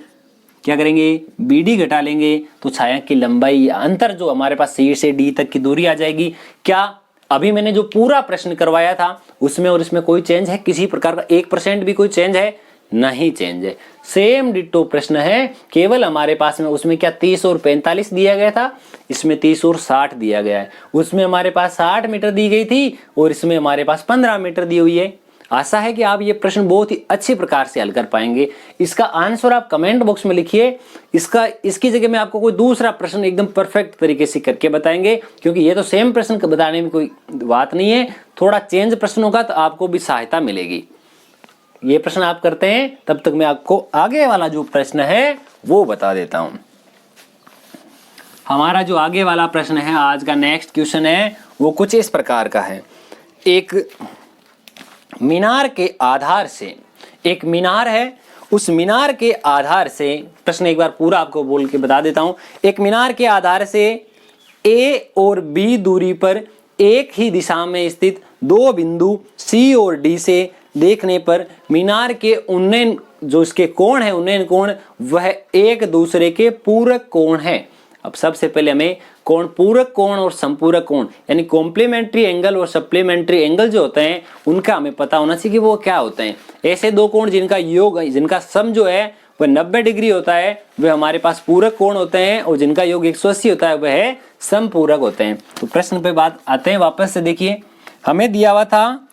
क्या करेंगे BD घटा लेंगे तो छाया की लंबाई अंतर जो हमारे पास C से D तक की दूरी आ जाएगी। क्या अभी मैंने जो पूरा प्रश्न करवाया था उसमें और इसमें कोई चेंज है? किसी प्रकार का 1% भी कोई चेंज है? नहीं चेंज है, सेम डिट्टो प्रश्न है। केवल हमारे पास में उसमें क्या 30 और 45 दिया गया था, इसमें 30 और 60 दिया गया है। उसमें हमारे पास 60 मीटर दी गई थी और इसमें हमारे पास 15 मीटर दी हुई है। आशा है कि आप ये प्रश्न बहुत ही अच्छी प्रकार से हल कर पाएंगे। इसका आंसर आप कमेंट बॉक्स में लिखिए। इसकी जगह में आपको कोई दूसरा प्रश्न एकदम परफेक्ट तरीके से करके बताएंगे, क्योंकि ये तो सेम प्रश्न बताने में कोई बात नहीं है, थोड़ा चेंज प्रश्न होगा तो आपको भी सहायता मिलेगी। ये प्रश्न आप करते हैं, तब तक मैं आपको आगे वाला जो प्रश्न है वो बता देता हूं। हमारा जो आगे वाला प्रश्न है, आज का नेक्स्ट क्वेश्चन है, वो कुछ इस प्रकार का है। एक मीनार के आधार से, एक मीनार है, उस मीनार के आधार से, प्रश्न एक बार पूरा आपको बोल के बता देता हूं। एक मीनार के आधार से A और B दूरी पर एक ही दिशा में स्थित दो बिंदु C और D से देखने पर मीनार के उन्नयन जो इसके कोण है उन्नयन कोण वह एक दूसरे के पूरक कोण है। अब सबसे पहले हमें कोण पूरक कोण और संपूरक कोण यानी कॉम्प्लीमेंट्री एंगल और सप्लीमेंट्री एंगल जो होते हैं उनका हमें पता होना चाहिए कि वो क्या होते हैं। ऐसे दो कोण जिनका योग जिनका सम जो है वह 90 डिग्री होता है वह हमारे पास पूरक कोण होते हैं और जिनका योग 180 होता है वह समपूरक होते हैं। तो प्रश्न पे बात आते हैं वापस से। देखिए हमें दिया हुआ था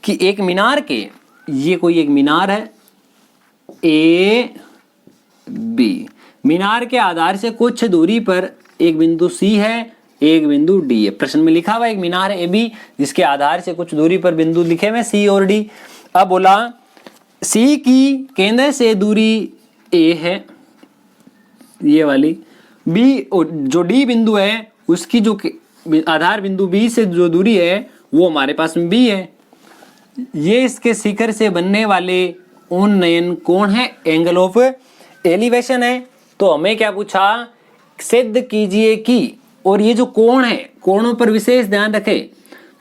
कि एक मीनार के, ये कोई एक मीनार है ए बी, मीनार के आधार से कुछ दूरी पर एक बिंदु सी है एक बिंदु डी है। प्रश्न में लिखा हुआ एक मीनार है ए बी जिसके आधार से कुछ दूरी पर बिंदु लिखे हुए सी और डी। अब बोला सी की केंद्र से दूरी ए है ये वाली, बी जो डी बिंदु है उसकी जो आधार बिंदु बी से जो दूरी है वो हमारे पास में बी है। ये इसके शिखर से बनने वाले उन्नयन कोण है, एंगल ऑफ एलिवेशन है। तो हमें क्या पूछा, सिद्ध कीजिए कि, और ये जो कोण है कोणों पर विशेष ध्यान रखें।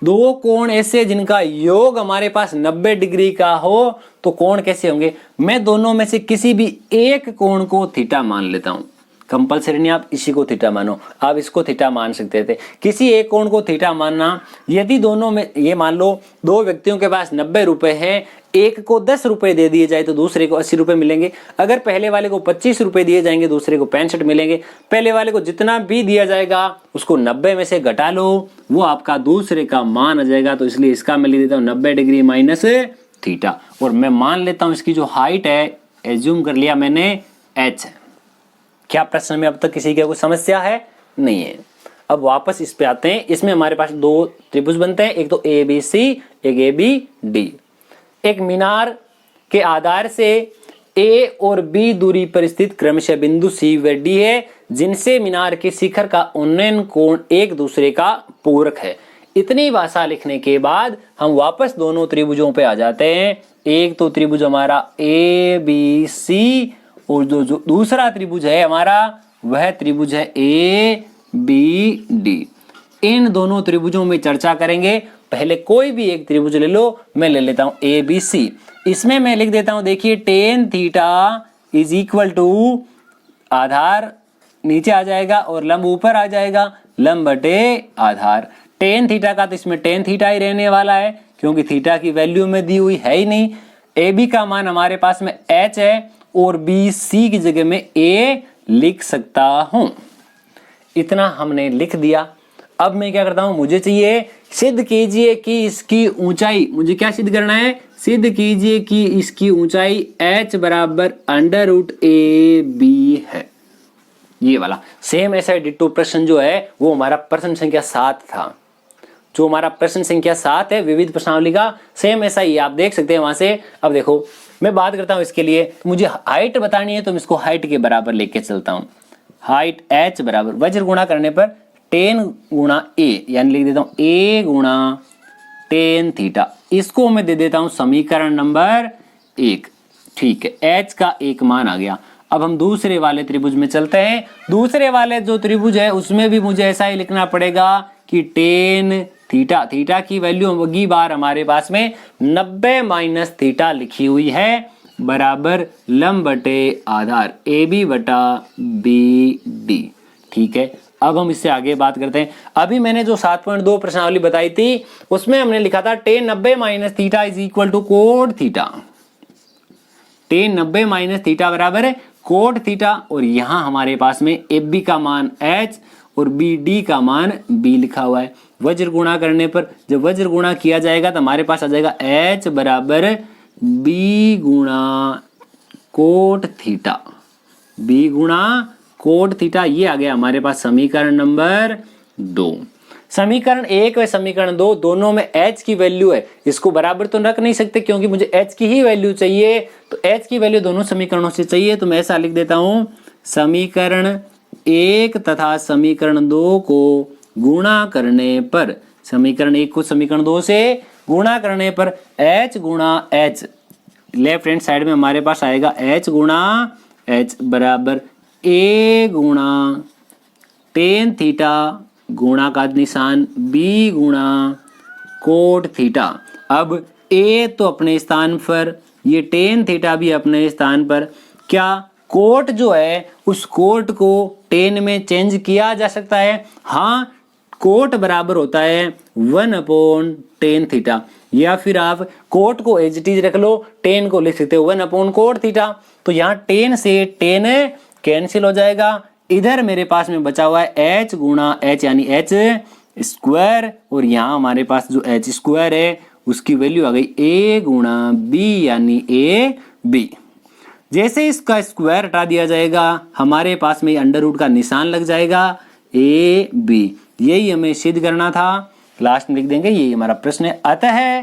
दो कोण ऐसे जिनका योग हमारे पास 90 डिग्री का हो तो कोण कैसे होंगे। मैं दोनों में से किसी भी एक कोण को थीटा मान लेता हूं, कंपल्सरी नहीं आप इसी को थीटा मानो, आप इसको थीटा मान सकते थे। किसी एक कोण को थीटा मानना, यदि दोनों में ये मान लो दो व्यक्तियों के पास 90 रुपए है, एक को 10 रुपए दे दिए जाए तो दूसरे को 80 रुपए मिलेंगे। अगर पहले वाले को 25 रुपए दिए जाएंगे दूसरे को 65 मिलेंगे। पहले वाले को जितना भी दिया जाएगा उसको 90 में से घटा लो, वो आपका दूसरे का मान आ जाएगा। तो इसलिए इसका मैं लिख देता हूँ 90 डिग्री माइनस थीटा, और मैं मान लेता हूँ इसकी जो हाइट है, एज्यूम कर लिया मैंने h है। क्या प्रश्न में अब तक किसी की कोई समस्या है? नहीं है। अब वापस इस पे आते हैं। इसमें हमारे पास दो त्रिभुज बनते हैं, एक तो ए बी सी, एक ए बी डी। एक मीनार के आधार से ए और बी दूरी पर स्थित क्रमशः बिंदु सी व डी है, जिनसे मीनार के शिखर का उन्नयन कोण एक दूसरे का पूरक है। इतनी भाषा लिखने के बाद हम वापस दोनों त्रिभुजों पे आ जाते हैं। एक तो त्रिभुज हमारा ए बी सी, और जो दूसरा त्रिभुज है हमारा वह त्रिभुज है ए बी डी। इन दोनों त्रिभुजों में चर्चा करेंगे। पहले कोई भी एक त्रिभुज ले लो, मैं ले लेता हूं ए बी सी। इसमें मैं लिख देता हूं, देखिए tan theta is equal to, आधार नीचे आ जाएगा और लंब ऊपर आ जाएगा, लंब बटे आधार। टेन थीटा का तो इसमें टेन थीटा ही रहने वाला है क्योंकि थीटा की वैल्यू में दी हुई है ही नहीं। ए बी का मान हमारे पास में h है और बी सी की जगह में ए लिख सकता हूं। इतना हमने लिख दिया। अब मैं क्या करता हूं, मुझे चाहिए सिद्ध कीजिए कि इसकी ऊंचाई, मुझे क्या सिद्ध करना है, सिद्ध कीजिए कि इसकी ऊंचाई h बराबर अंडर रूट ए बी है। ये वाला सेम ऐसा डिट्टो प्रश्न जो है वो हमारा प्रश्न संख्या 7 था। जो हमारा प्रश्न संख्या 7 है विविध प्रश्नावली का, सेम ऐसा ही आप देख सकते हैं वहां से। अब देखो मैं बात करता हूं इसके लिए, मुझे हाइट बतानी है तो मैं इसको हाइट के बराबर लेके चलता हूं। हाइट h बराबर वज्र गुणा करने पर टेन गुणा ए, यानी लिख देता हूं a गुणा टेन थीटा। इसको मैं दे देता हूं समीकरण नंबर 1। ठीक है, h का एक मान आ गया। अब हम दूसरे वाले त्रिभुज में चलते हैं। दूसरे वाले जो त्रिभुज है उसमें भी मुझे ऐसा ही लिखना पड़ेगा कि टेन थीटा, थीटा की वैल्यू अगली बार हमारे पास में 90 माइनस थीटा लिखी हुई है, बराबर लंब बटे आधार ए बी बटा बी डी। ठीक है, अब हम इससे आगे बात करते हैं। अभी मैंने जो 7.2 प्रश्नावली बताई थी उसमें हमने लिखा था tan 90 minus theta is equal to cot theta. Tan 90 minus theta बराबर है कोट थीटा, और यहां हमारे पास में एफ बी का मान h और बी डी का मान b लिखा हुआ है। वज्र गुणा करने पर जब वज्र गुणा किया जाएगा तो हमारे पास आ जाएगा h बराबर b गुणा कोट थीटा, b गुणा कोट थीटा। ये आ गया हमारे पास समीकरण नंबर 2। समीकरण 1 और समीकरण 2 दोनों में h की वैल्यू है, इसको बराबर तो रख नहीं सकते क्योंकि मुझे h की ही वैल्यू चाहिए। तो h की वैल्यू दोनों समीकरणों से चाहिए, तो मैं ऐसा लिख देता हूं, समीकरण 1 तथा समीकरण 2 को गुणा करने पर, समीकरण 1 को समीकरण 2 से गुणा करने पर h गुणा h, लेफ्ट हैंड साइड में हमारे पास आएगा h गुणा h बराबर a गुणा टेन थीटा गुणा का निशान b गुणा कोट थीटा। अब a तो अपने स्थान पर, ये टेन थीटा भी अपने स्थान पर। क्या कोट जो है उस कोट को टेन में चेंज किया जा सकता है? हाँ, कोट बराबर होता है 1/tan थीटा, या फिर आप कोट को एज इट इज रख लो, टेन को लिख सकते हो 1/cot थीटा। तो यहाँ टेन से टेन कैंसिल हो जाएगा, इधर मेरे पास में बचा हुआ है h गुणा h यानी h स्क्वायर, और यहाँ हमारे पास जो h स्क्वायर है उसकी वैल्यू आ गई a गुणा b यानी a b। जैसे इसका स्क्वायर हटा दिया जाएगा हमारे पास में अंडर रूट का निशान लग जाएगा a b। यही हमें सिद्ध करना था, लास्ट में लिख देंगे, यही हमारा प्रश्न है। अतः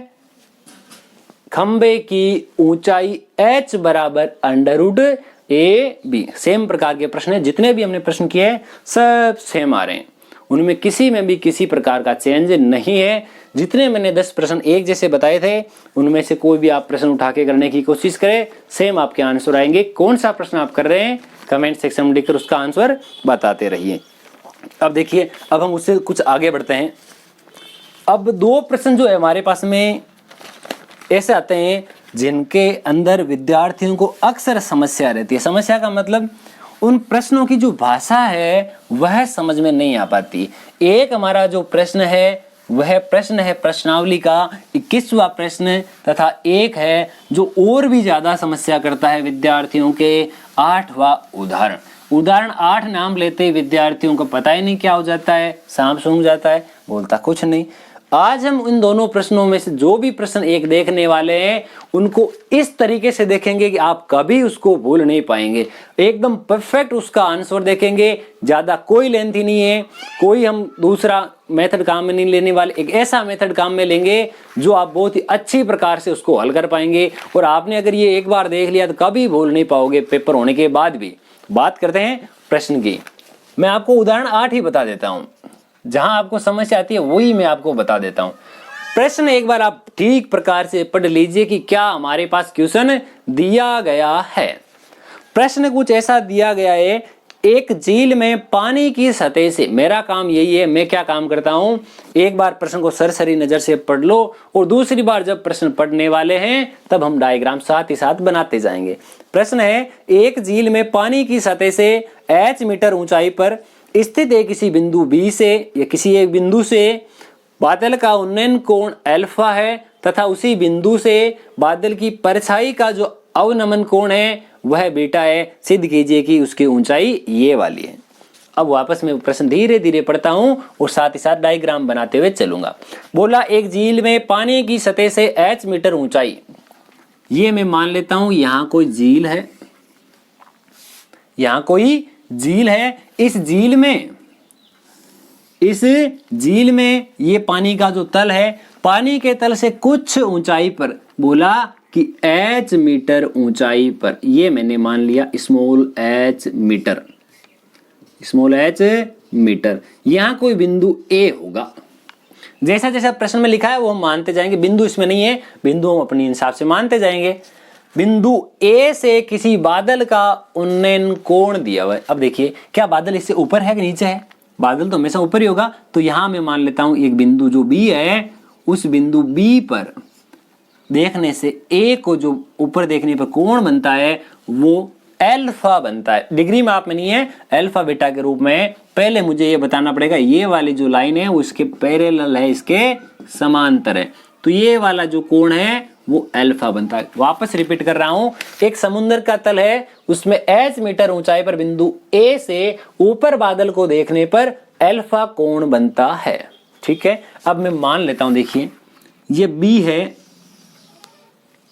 खंबे की ऊंचाई h बराबर under root A B. Same प्रकार के प्रश्न है, जितने भी हमने प्रश्न किए सब सेम आ रहे हैं, उनमें किसी में भी किसी प्रकार का चेंज नहीं है। जितने मैंने 10 प्रश्न एक जैसे बताए थे उनमें से कोई भी आप प्रश्न उठा के करने की कोशिश करें, सेम आपके आंसर आएंगे। कौन सा प्रश्न आप कर रहे हैं कमेंट सेक्शन में लिखकर उसका आंसर बताते रहिए। अब देखिए, अब हम उससे कुछ आगे बढ़ते हैं। अब 2 प्रश्न जो है हमारे पास में ऐसे आते हैं जिनके अंदर विद्यार्थियों को अक्सर समस्या रहती है। समस्या का मतलब उन प्रश्नों की जो भाषा है वह समझ में नहीं आ पाती। एक हमारा जो प्रश्न है वह प्रश्न है प्रश्नावली का 21वां प्रश्न, तथा एक है जो और भी ज्यादा समस्या करता है विद्यार्थियों के 8वां उदाहरण। उदाहरण 8 नाम लेते विद्यार्थियों को पता ही नहीं क्या हो जाता है, सांप सूंघ जाता है, बोलता कुछ नहीं। आज हम इन दोनों प्रश्नों में से जो भी प्रश्न एक देखने वाले हैं उनको इस तरीके से देखेंगे कि आप कभी उसको भूल नहीं पाएंगे, एकदम परफेक्ट उसका आंसर देखेंगे। ज्यादा कोई लेंथी नहीं है, कोई हम दूसरा मेथड काम में नहीं लेने वाले, एक ऐसा मेथड काम में लेंगे जो आप बहुत ही अच्छी प्रकार से उसको हल कर पाएंगे। और आपने अगर ये एक बार देख लिया तो कभी भूल नहीं पाओगे पेपर होने के बाद भी। बात करते हैं प्रश्न की। मैं आपको उदाहरण 8 ही बता देता हूं, जहां आपको समस्या आती है वही मैं आपको बता देता हूं। प्रश्न एक बार आप ठीक प्रकार से पढ़ लीजिए कि क्या हमारे पास क्वेश्चन दिया गया है। प्रश्न कुछ ऐसा दिया गया है, एक झील में पानी की सतह से, मेरा काम यही है, मैं क्या काम करता हूं, एक बार प्रश्न को सरसरी नजर से पढ़ लो और दूसरी बार जब प्रश्न पढ़ने वाले हैं तब हम डायग्राम साथ ही साथ बनाते जाएंगे। प्रश्न है, एक झील में पानी की सतह से h मीटर ऊंचाई पर स्थित है किसी बिंदु B से या किसी एक बिंदु से बादल का उन्नयन कोण अल्फा है, तथा उसी बिंदु से बादल की परछाई का जो अवनमन कोण है वह बीटा है। सिद्ध कीजिए कि उसकी ऊंचाई ये वाली है। अब वापस मैं प्रश्न धीरे धीरे पढ़ता हूं और साथ ही साथ डायग्राम बनाते हुए चलूंगा। बोला, एक झील में पानी की सतह से h मीटर ऊंचाई, ये मैं मान लेता हूं यहां कोई झील है, यहां कोई झील है। इस झील में ये पानी का जो तल है, पानी के तल से कुछ ऊंचाई पर, बोला कि h मीटर ऊंचाई पर, ये मैंने मान लिया small h metre, small h metre. यहां कोई बिंदु A होगा। जैसा जैसा प्रश्न में लिखा है वो हम मानते जाएंगे, बिंदु इसमें नहीं है, बिंदु हम अपने हिसाब से मानते जाएंगे। बिंदु A से किसी बादल का उन्नयन कोण दिया हुआ है। अब देखिए, क्या बादल इससे ऊपर है कि नीचे है? बादल तो हमेशा ऊपर ही होगा। तो यहां मैं मान लेता हूं एक बिंदु जो B है, उस बिंदु B पर देखने से A को जो ऊपर देखने पर कोण बनता है वो अल्फा बनता है। डिग्री में आप में नहीं है, अल्फा बीटा के रूप में। पहले मुझे ये बताना पड़ेगा ये वाली जो लाइन है वो इसके पैरेलल है, इसके समांतर है, तो ये वाला जो कोण है वो अल्फा बनता है। वापस रिपीट कर रहा हूं, एक समुद्र का तल है, उसमें h मीटर ऊंचाई पर बिंदु A से ऊपर बादल को देखने पर अल्फा कोण बनता है। ठीक है, अब मैं मान लेता हूं, देखिए ये B है,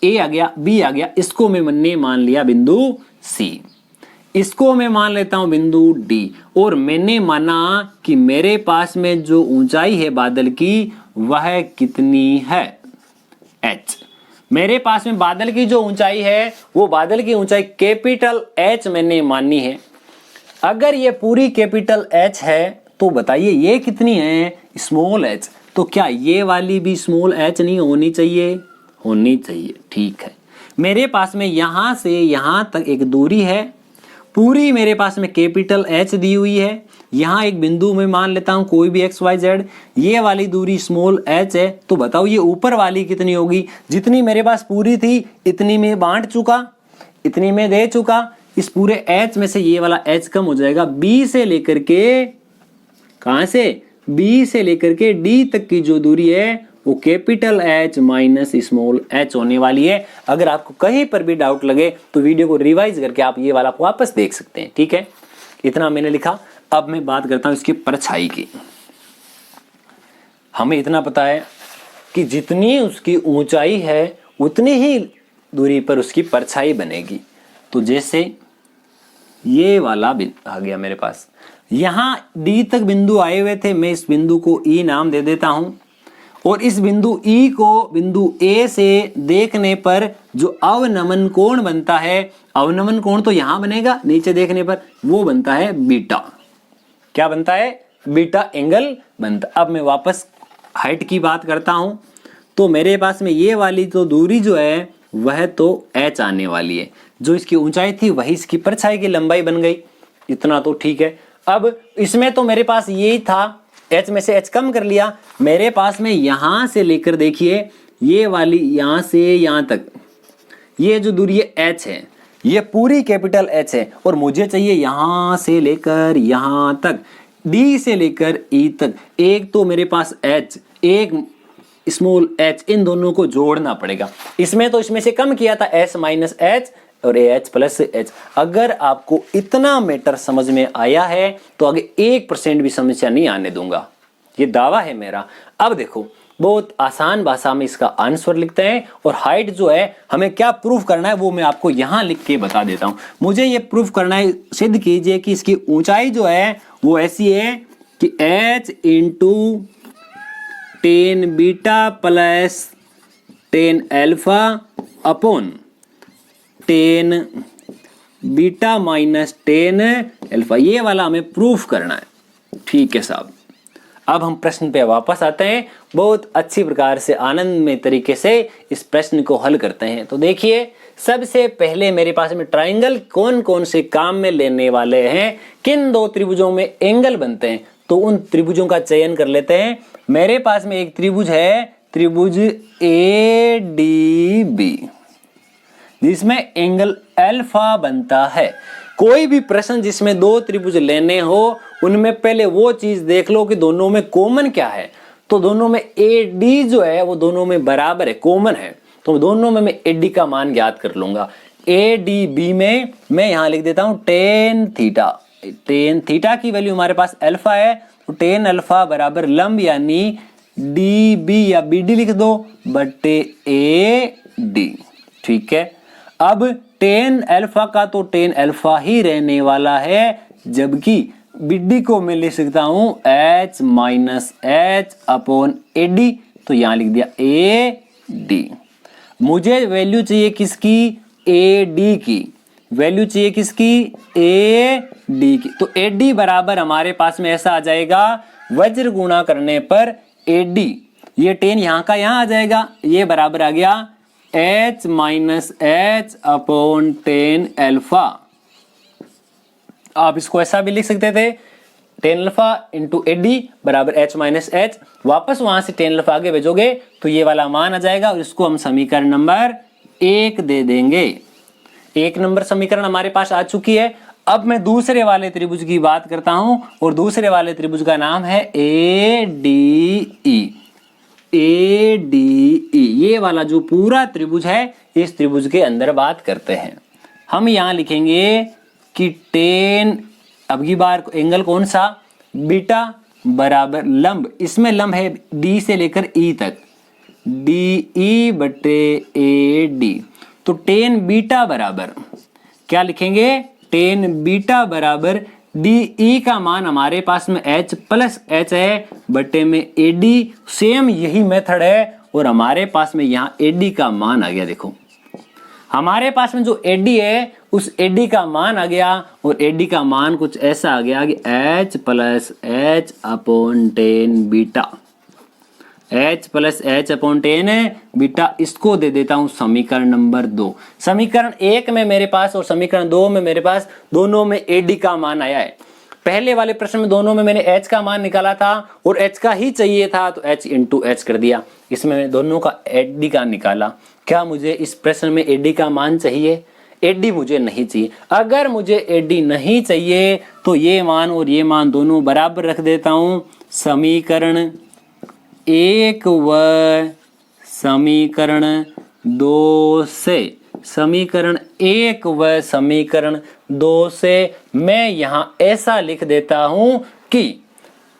A आ गया, B आ गया, इसको मैंने मान लिया बिंदु C, इसको मैं मान लेता हूं बिंदु D, और मैंने माना कि मेरे पास में जो ऊंचाई है बादल की वह कितनी है, h। मेरे पास में बादल की जो ऊंचाई है वो बादल की ऊंचाई कैपिटल H मैंने मानी है। अगर ये पूरी कैपिटल H है तो बताइए ये कितनी है, स्मॉल h। तो क्या ये वाली भी स्मॉल h नहीं होनी चाहिए? होनी चाहिए। ठीक है, मेरे पास में यहां से यहां तक एक दूरी है, पूरी मेरे पास में कैपिटल H दी हुई है, यहाँ एक बिंदु में मान लेता हूं कोई भी XYZ, ये वाली दूरी स्मॉल h है, तो बताओ ये ऊपर वाली कितनी होगी? जितनी मेरे पास पूरी थी इतनी में बांट चुका, इतनी में दे चुका, इस पूरे h में से ये वाला h कम हो जाएगा। B से लेकर के, कहां से? B से लेकर के D तक की जो दूरी है वो capital H minus small h होने वाली है। अगर आपको कहीं पर भी डाउट लगे तो वीडियो को रिवाइज करके आप ये वाला वापस देख सकते हैं, ठीक है? इतना मैंने लिखा। अब मैं बात करता हूं इसकी परछाई की। हमें इतना पता है कि जितनी उसकी ऊंचाई है उतनी ही दूरी पर उसकी परछाई बनेगी। तो जैसे ये वाला आ गया मेरे पास, यहां D तक बिंदु आए हुए थे, मैं इस बिंदु को E नाम दे देता हूं, और इस बिंदु E को बिंदु A से देखने पर जो अवनमन कोण बनता है, अवनमन कोण तो यहां बनेगा नीचे देखने पर, वो बनता है बीटा। क्या बनता है? बीटा एंगल बनता। अब मैं वापस हाइट की बात करता हूं, तो मेरे पास में ये वाली तो दूरी जो है वह तो h आने वाली है, जो इसकी ऊंचाई थी वही इसकी परछाई की लंबाई बन गई। इतना तो ठीक है। अब इसमें तो मेरे पास यही था, h में से h कम कर लिया, मेरे पास में यहां से लेकर देखिए ये वाली यहां से यहां तक ये जो दूरी है h है, ये पूरी कैपिटल H है, और मुझे चाहिए यहां से लेकर यहां तक, D से लेकर E तक। एक तो मेरे पास h, एक स्मॉल h, इन दोनों को जोड़ना पड़ेगा। इसमें तो इसमें से कम किया था s माइनस h और AH प्लस H। अगर आपको इतना मैटर समझ में आया है तो आगे 1% भी समस्या नहीं आने दूंगा, ये दावा है मेरा। अब देखो बहुत आसान भाषा में इसका आंसर लिखते हैं, और हाइट जो है हमें क्या प्रूफ करना है वो मैं आपको यहां लिख के बता देता हूं। मुझे ये प्रूफ करना है, सिद्ध कीजिए कि इसकी ऊंचाई जो है वो ऐसी है कि h into 10 beta plus 10 alpha upon 10 beta minus 10 alpha, ये वाला हमें प्रूफ करना है। ठीक है साहब, अब हम प्रश्न पे वापस आते हैं, बहुत अच्छी प्रकार से आनंदमय तरीके से इस प्रश्न को हल करते हैं। तो देखिए सबसे पहले मेरे पास में ट्राइंगल कौन कौन से काम में लेने वाले हैं, किन दो त्रिभुजों में एंगल बनते हैं, तो उन त्रिभुजों का चयन कर लेते हैं। मेरे पास में एक त्रिभुज है, त्रिभुज ADB, जिसमें एंगल अल्फा बनता है। कोई भी प्रश्न जिसमें दो त्रिभुज लेने हो उनमें पहले वो चीज देख लो कि दोनों में कॉमन क्या है। तो दोनों में AD जो है वो दोनों में बराबर है, कॉमन है, तो दोनों में मैं AD का मान ज्ञात कर लूंगा। ADB में मैं यहां लिख देता हूं tan थीटा। tan थीटा की वैल्यू हमारे पास अल्फा है, तो tan अल्फा बराबर लंब यानी DB या BD लिख दो बटे AD। ठीक है, अब tan अल्फा का तो tan अल्फा ही रहने वाला है, जबकि BD को मैं लिख सकता हूं H minus H upon AD, तो यहां लिख दिया AD। मुझे वैल्यू चाहिए किसकी? AD की वैल्यू चाहिए किसकी? AD की। तो AD बराबर हमारे पास में ऐसा आ जाएगा, वज्र गुणा करने पर AD, ये tan यहां का यहां आ जाएगा, ये बराबर आ गया H minus H upon 10 alpha. आप इसको ऐसा भी लिख सकते थे, tan अल्फा इंटू AD बराबर H माइनस H। वापस वहां से tan अल्फा आगे भेजोगे तो ये वाला मान आ जाएगा, और इसको हम समीकरण नंबर 1 दे देंगे। 1 नंबर समीकरण हमारे पास आ चुकी है। अब मैं दूसरे वाले त्रिभुज की बात करता हूं, और दूसरे वाले त्रिभुज का नाम है ADE। ADE, ये वाला जो पूरा त्रिभुज है, इस त्रिभुज के अंदर बात करते हैं। हम यहां लिखेंगे कि tan, अब की बार एंगल कौन सा? बीटा बराबर लंब, इसमें लंब है D से लेकर E तक, DE बटे AD। तो tan बीटा बराबर क्या लिखेंगे? tan बीटा बराबर DE का मान हमारे पास में H प्लस H है बटे में AD। सेम यही मेथड है, और हमारे पास में यहाँ AD का मान आ गया। देखो हमारे पास में जो AD है उस AD का मान आ गया, और AD का मान कुछ ऐसा आ गया कि H plus H upon 10 beta. H plus H upon 10 beta, इसको दे देता हूं समीकरण नंबर 2। समीकरण 1 में मेरे पास और समीकरण 2 में मेरे पास दोनों में एडी का मान आया है। पहले वाले प्रश्न में दोनों में मैंने एच का मान निकाला था और एच का ही चाहिए था तो एच इंटू एच कर दिया। इसमें मैंने दोनों का एडी का निकाला। क्या मुझे इस प्रश्न में एडी का मान चाहिए? एडी मुझे नहीं चाहिए। अगर मुझे एडी नहीं चाहिए तो ये मान और ये मान दोनों बराबर रख देता हूं। समीकरण 1 व समीकरण 2 से, समीकरण 1 व समीकरण 2 से मैं यहां ऐसा लिख देता हूं कि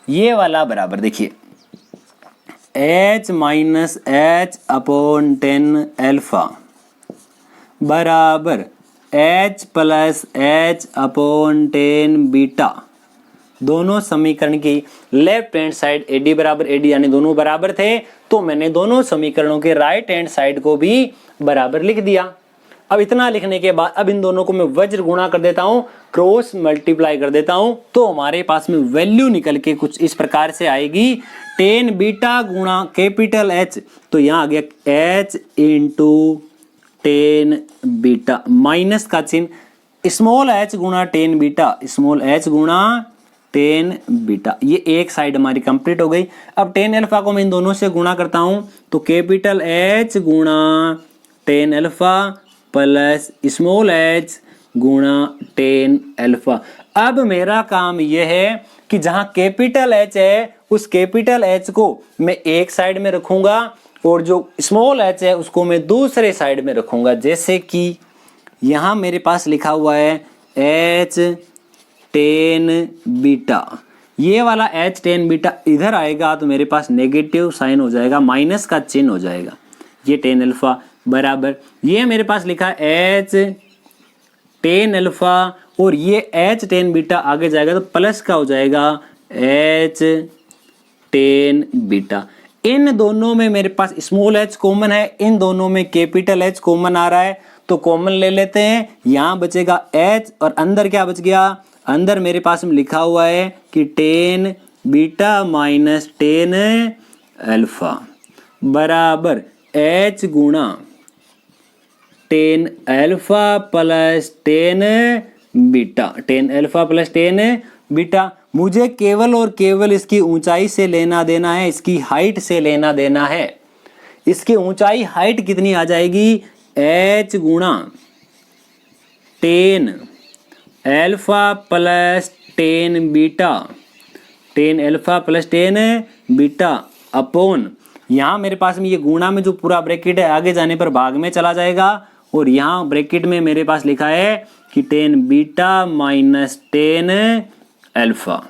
ये वाला बराबर, देखिए h minus H upon 10 alpha बराबर h plus H upon 10 beta. दोनों समीकरण की लेफ्ट हैंड साइड एडी बराबर एडी यानी दोनों बराबर थे, तो मैंने दोनों समीकरणों के राइट हैंड साइड को भी बराबर लिख दिया। अब इतना लिखने के बाद अब इन दोनों को मैं वज्र गुणा कर देता हूं, क्रॉस मल्टीप्लाई कर देता हूं, तो हमारे पास में वैल्यू निकल के कुछ इस प्रकार से आएगी 10 बीटा गुणा कैपिटल एच, तो यहां आ गया h इंटू 10 बीटा माइनस का चिन्ह स्मॉल h गुणा 10 बीटा, स्मॉल h गुणा 10 बीटा। ये एक साइड हमारी कंप्लीट हो गई। अब 10 अल्फा को मैं इन दोनों से गुणा करता हूं तो कैपिटल H गुणा 10 अल्फा प्लस स्मॉल h गुणा 10 अल्फा। अब मेरा काम यह है कि जहां कैपिटल H है उस कैपिटल H को मैं एक साइड में रखूंगा और जो स्मॉल h है उसको मैं दूसरे साइड में रखूंगा। जैसे कि यहां मेरे पास लिखा हुआ है h 10 बीटा, ये वाला h 10 बीटा इधर आएगा तो मेरे पास नेगेटिव साइन हो जाएगा, माइनस का चिन्ह हो जाएगा। ये 10 अल्फा बराबर ये मेरे पास लिखा h 10 अल्फा और ये h 10 बीटा आगे जाएगा तो प्लस का हो जाएगा h 10 बीटा। इन दोनों में मेरे पास स्मॉल h कॉमन है, इन दोनों में कैपिटल H कॉमन आ रहा है तो कॉमन ले लेते हैं। यहां बचेगा h और अंदर क्या बच गया, अंदर मेरे पास में लिखा हुआ है कि 10 बीटा माइनस 10 अल्फा बराबर h गुणा 10 alpha plus 10 beta, 10 alpha plus 10 beta. मुझे केवल और केवल इसकी ऊंचाई से लेना देना है, इसकी हाइट से लेना देना है। इसकी ऊंचाई हाइट कितनी आ जाएगी, h गुणा 10 alpha plus 10 beta, 10 alpha plus 10 beta upon, यहाँ मेरे पास में ये गुणा में जो पूरा ब्रैकेट है आगे जाने पर भाग में चला जाएगा और यहाँ ब्रैकेट में मेरे पास लिखा है कि 10 बीटा माइनस 10 अल्फा।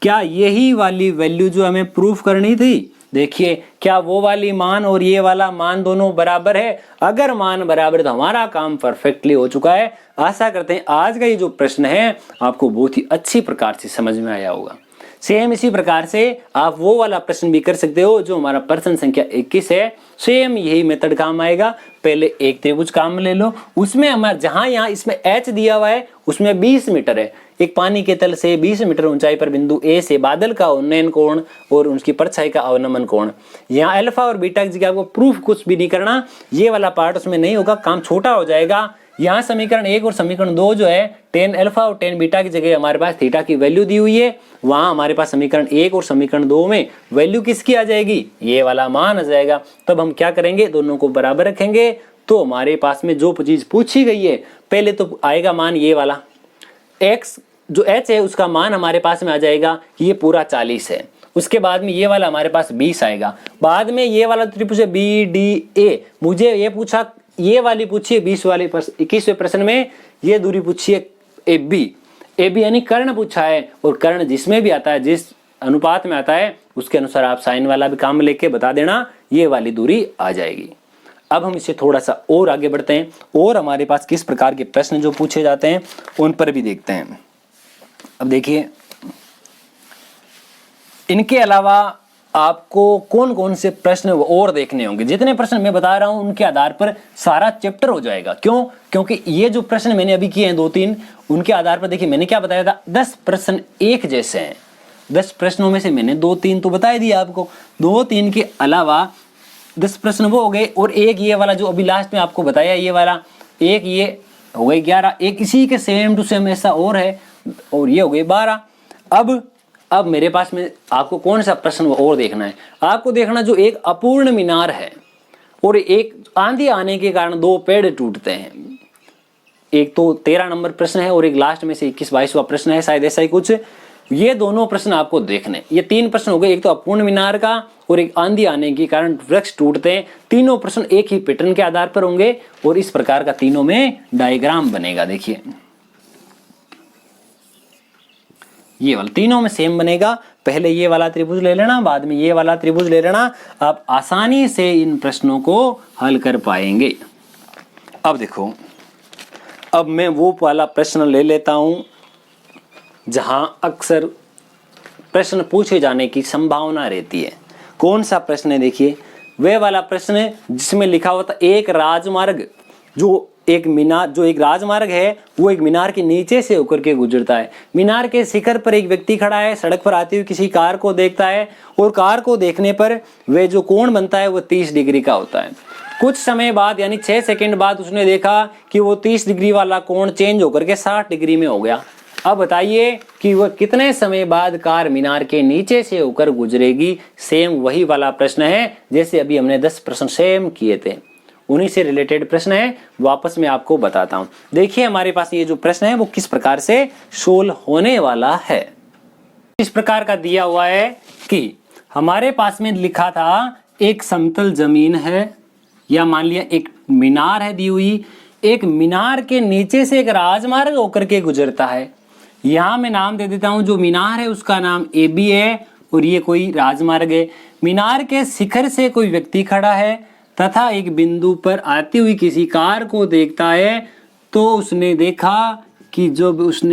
क्या यही वाली वैल्यू जो हमें प्रूफ करनी थी? देखिए क्या वो वाली मान और ये वाला मान दोनों बराबर है? अगर मान बराबर तो हमारा काम परफेक्टली हो चुका है। आशा करते हैं आज का ये जो प्रश्न है आपको बहुत ही अच्छी प्रकार से समझ में आया होगा। सेम इसी प्रकार से आप वो वाला प्रश्न भी कर सकते हो जो हमारा प्रश्न संख्या 21 है। सेम यही मेथड काम आएगा। पहले एक त्रिभुज काम में ले लो, उसमें हमारा जहां यहाँ इसमें h दिया हुआ है उसमें 20 मीटर है। एक पानी के तल से 20 मीटर ऊंचाई पर बिंदु A से बादल का उन्नयन कोण और उसकी परछाई का अवनमन कोण। यहाँ अल्फा और बीटा की जगह आपको प्रूफ कुछ भी नहीं करना, ये वाला पार्ट उसमें नहीं होगा, काम छोटा हो जाएगा। यहाँ समीकरण 1 और समीकरण 2 जो है 10 अल्फा और 10 बीटा की जगह हमारे पास थीटा की वैल्यू दी हुई है, वहां हमारे पास समीकरण 1 और समीकरण 2 में वैल्यू किसकी आ जाएगी, ये वाला मान आ जाएगा। तब हम क्या करेंगे, दोनों को बराबर रखेंगे तो हमारे पास में जो चीज पूछी गई है पहले तो आएगा मान ये वाला x जो h है उसका मान हमारे पास में आ जाएगा कि ये पूरा 40 है। उसके बाद में ये वाला हमारे पास 20 आएगा। बाद में ये वाला त्रिभुज BDA, मुझे ये पूछा, ये वाली पूछी है 20 वाले 21वें प्रश्न में ये दूरी पूछी है AB यानी कर्ण पूछा है, और कर्ण जिसमें भी आता है जिस अनुपात में आता है उसके अनुसार आप साइन वाला भी काम लेके बता देना, ये वाली दूरी आ जाएगी। अब हम इसे थोड़ा सा और आगे बढ़ते हैं और हमारे पास किस प्रकार के प्रश्न जो पूछे जाते हैं उन पर भी देखते हैं। अब देखिए इनके अलावा आपको कौन कौन से प्रश्न और देखने होंगे। जितने प्रश्न मैं बता रहा हूं उनके आधार पर सारा चैप्टर हो जाएगा। क्यों? क्योंकि ये जो प्रश्न मैंने अभी किए हैं 2-3, उनके आधार पर देखिए मैंने क्या बताया था, 10 प्रश्न एक जैसे हैं। 10 प्रश्नों में से मैंने 2-3 तो बता ही दिया आपको, 2-3 के अलावा 10 प्रश्न वो हो गए, और एक ये वाला जो अभी लास्ट में आपको बताया ये वाला, एक ये हो गए 11, एक इसी के सेम टू सेम ऐसा और है, और ये हो गए 12। अब मेरे पास में आपको कौन सा प्रश्न और देखना है, आपको देखना जो एक अपूर्ण मीनार है और एक आंधी आने के कारण 2 पेड़ टूटते हैं। एक तो 13 नंबर प्रश्न है और एक लास्ट में से 21-22वां प्रश्न है, शायद ऐसा ही कुछ। ये दोनों प्रश्न आपको देखने, ये 3 प्रश्न हो गए, एक तो अपूर्ण मीनार का और एक आंधी आने के कारण वृक्ष टूटते हैं। तीनों प्रश्न एक ही पैटर्न के आधार पर होंगे और इस प्रकार का तीनों में डायग्राम बनेगा। देखिए ये वाला तीनों में सेम बनेगा, पहले ये वाला त्रिभुज ले लेना, बाद में ये वाला त्रिभुज ले लेना, आप आसानी से इन प्रश्नों को हल कर पाएंगे। अब देखो, अब मैं वो वाला प्रश्न ले लेता हूं जहां अक्सर प्रश्न पूछे जाने की संभावना रहती है। कौन सा प्रश्न है, देखिए वे वाला प्रश्न जिसमें लिखा हुआ था एक राजमार्ग, जो एक राजमार्ग है वो एक मीनार के नीचे से होकर के गुजरता है। मीनार के शिखर पर एक व्यक्ति खड़ा है, सड़क पर आती हुई किसी कार को देखता है और कार को देखने पर वह जो कोण बनता है वो 30 डिग्री का होता है। कुछ समय बाद यानी 6 सेकंड बाद उसने देखा कि वो 30 डिग्री वाला कोण चेंज होकर के 60 डिग्री में हो गया। अब बताइए कि वह कितने समय बाद कार मीनार के नीचे से होकर गुजरेगी। सेम वही वाला प्रश्न है जैसे अभी हमने 10 प्रश्न सेम किए थे, उन्हीं से रिलेटेड प्रश्न है, वापस मैं आपको बताता हूं। देखिए हमारे पास ये जो प्रश्न है वो किस प्रकार से सोल्व होने वाला है। इस प्रकार का दिया हुआ है कि हमारे पास में लिखा था एक समतल जमीन है, या मान लिया एक मीनार है दी हुई, एक मीनार के नीचे से एक राजमार्ग होकर के गुजरता है। यहां मैं नाम दे देता हूं, जो मीनार है उसका नाम AB है और ये कोई राजमार्ग है। मीनार के शिखर से कोई व्यक्ति खड़ा है तथा एक बिंदु पर आती हुई किसी कार को देखता है, तो उसने